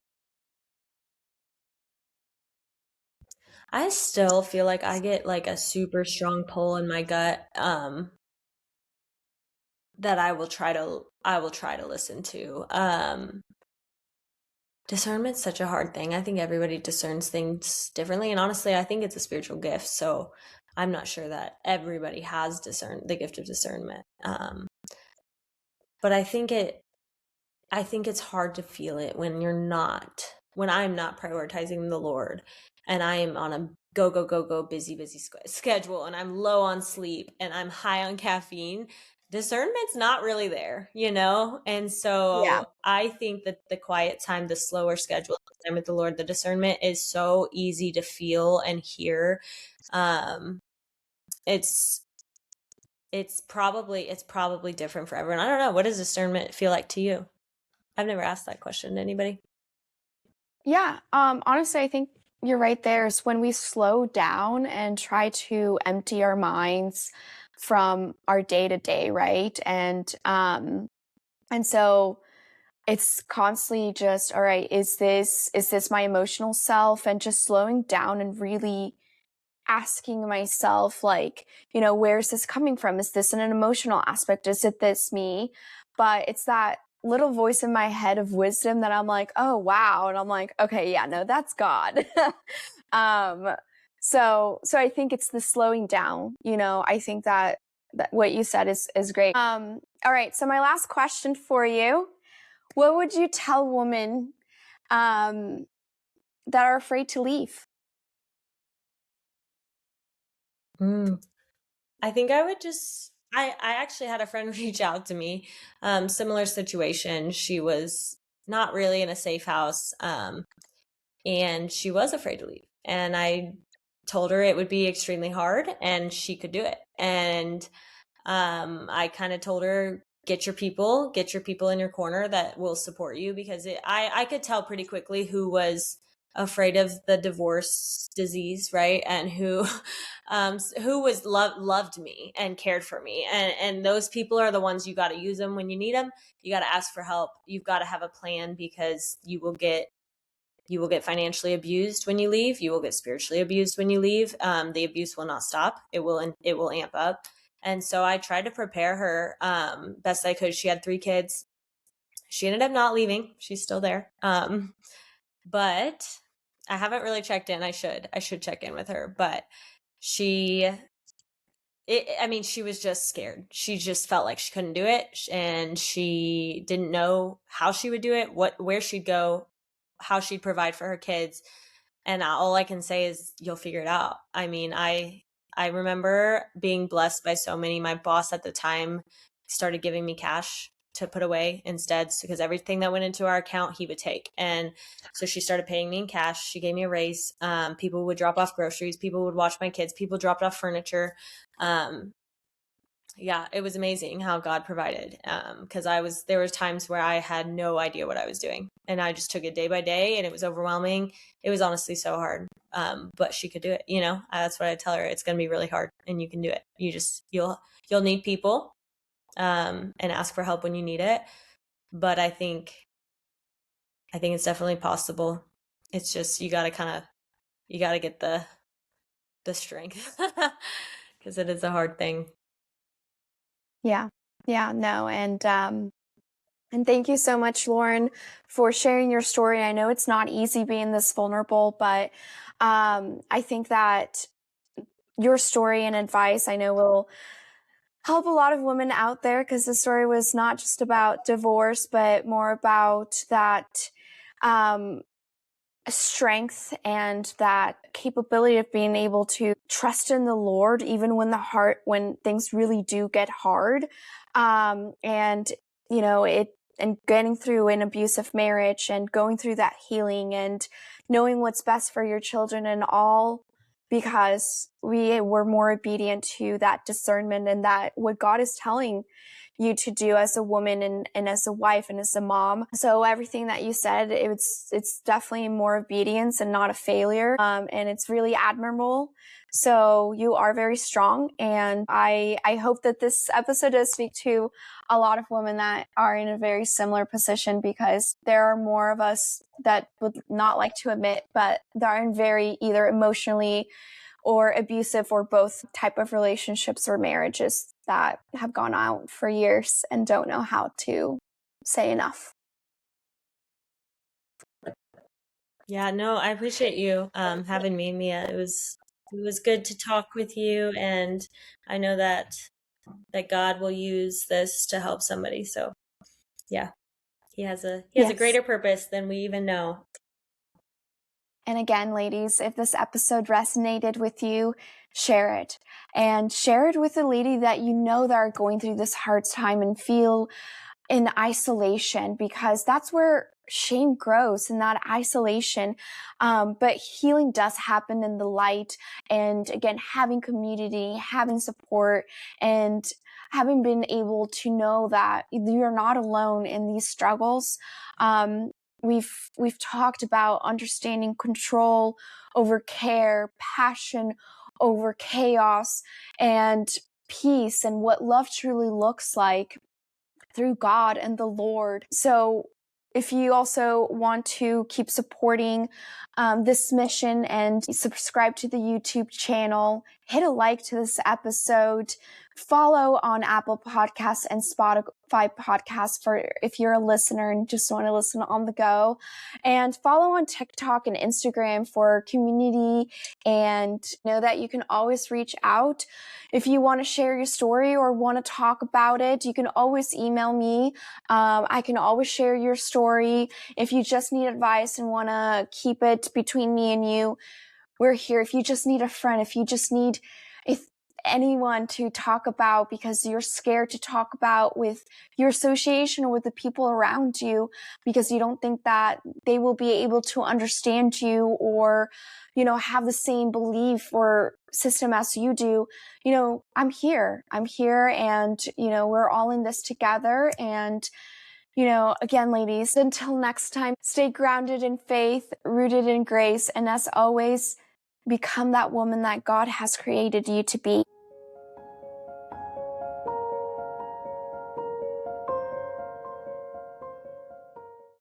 I still feel like I get like a super strong pull in my gut, that I will try to listen to. Discernment's such a hard thing. I think everybody discerns things differently, and honestly, I think it's a spiritual gift. So I'm not sure that everybody has the gift of discernment. But I think it's hard to feel it when I'm not prioritizing the Lord, and I am on a go, go, go, go, busy, busy schedule, and I'm low on sleep and I'm high on caffeine. Discernment's not really there, you know? And Yeah. so I think that the quiet time, the slower schedule, the time with the Lord, the discernment is so easy to feel and hear. Um, it's it's probably different for everyone. I don't know. What does discernment feel like to you? I've never asked that question to anybody. Yeah. Honestly, I think you're right there is when we slow down and try to empty our minds from our day to day, right? And so it's constantly just, all right, is this my emotional self? And just slowing down and really asking myself, like, where's this coming from? Is this an emotional aspect? Is it this me? But it's that little voice in my head of wisdom that I'm like, oh wow. And I'm like, okay, yeah, no, that's God. um, so I think it's the slowing down, I think that what you said is great. All right. So my last question for you, what would you tell women, that are afraid to leave? Mm. I think I would just I actually had a friend reach out to me. Similar situation. She was not really in a safe house. And she was afraid to leave. And I told her it would be extremely hard and she could do it. And I kind of told her, get your people in your corner that will support you, because I could tell pretty quickly who was afraid of the divorce disease, right? And who was loved me and cared for me. And those people are the ones you got to use them when you need them. You got to ask for help. You've got to have a plan, because you will get financially abused when you leave. You will get spiritually abused when you leave. The abuse will not stop. It will amp up. And so I tried to prepare her best I could. She had 3 kids. She ended up not leaving. She's still there. But I haven't really checked in. I should check in with her. But she I mean, she was just scared. She just felt like she couldn't do it, and she didn't know how she would do it, where she'd go, how she'd provide for her kids. And all I can say is you'll figure it out. I mean, I remember being blessed by so many. My boss at the time started giving me cash to put away instead, because everything that went into our account he would take. And so she started paying me in cash. She gave me a raise. People would drop off groceries. People would watch my kids. People dropped off furniture. Yeah, it was amazing how God provided. Because there was times where I had no idea what I was doing, and I just took it day by day, and it was overwhelming. It was honestly so hard. But she could do it. That's what I tell her. It's going to be really hard, and you can do it. You'll need people, and ask for help when you need it. But I think it's definitely possible. It's just you got to get the strength, because it is a hard thing. Yeah. Yeah, no. And thank you so much, Lauren, for sharing your story. I know it's not easy being this vulnerable, but I think that your story and advice, I know, will help a lot of women out there, because the story was not just about divorce, but more about that strength and that capability of being able to trust in the Lord, even when things really do get hard. And and getting through an abusive marriage and going through that healing and knowing what's best for your children, and all because we were more obedient to that discernment and that what God is telling you to do as a woman and as a wife and as a mom. So everything that you said, it's definitely more obedience and not a failure. And it's really admirable. So you are very strong. And I hope that this episode does speak to a lot of women that are in a very similar position, because there are more of us that would not like to admit, but they're in very either emotionally or abusive or both type of relationships or marriages that have gone out for years and don't know how to say enough. Yeah, no, I appreciate you having me, Mia. It was good to talk with you, and I know that God will use this to help somebody. So yeah, he has a greater purpose than we even know. And again, ladies, if this episode resonated with you, share it. And share it with a lady that you know that are going through this hard time and feel in isolation, because that's where shame grows, in that isolation. But healing does happen in the light. And again, having community, having support, and having been able to know that you're not alone in these struggles. We've talked about understanding control over care, passion over chaos, and peace, and what love truly looks like through God and the Lord. So if you also want to keep supporting this mission and subscribe to the YouTube channel, hit a like to this episode, follow on Apple Podcasts and Spotify Podcasts for if you're a listener and just want to listen on the go, and follow on TikTok and Instagram for community, and know that you can always reach out. If you want to share your story or want to talk about it, you can always email me. I can always share your story. If you just need advice and want to keep it between me and you, we're here. If you just need a friend, if you just need anyone to talk about because you're scared to talk about with your association or with the people around you because you don't think that they will be able to understand you or, have the same belief or system as you do, I'm here. And, we're all in this together. And, again, ladies, until next time, stay grounded in faith, rooted in grace. And as always, become that woman that God has created you to be.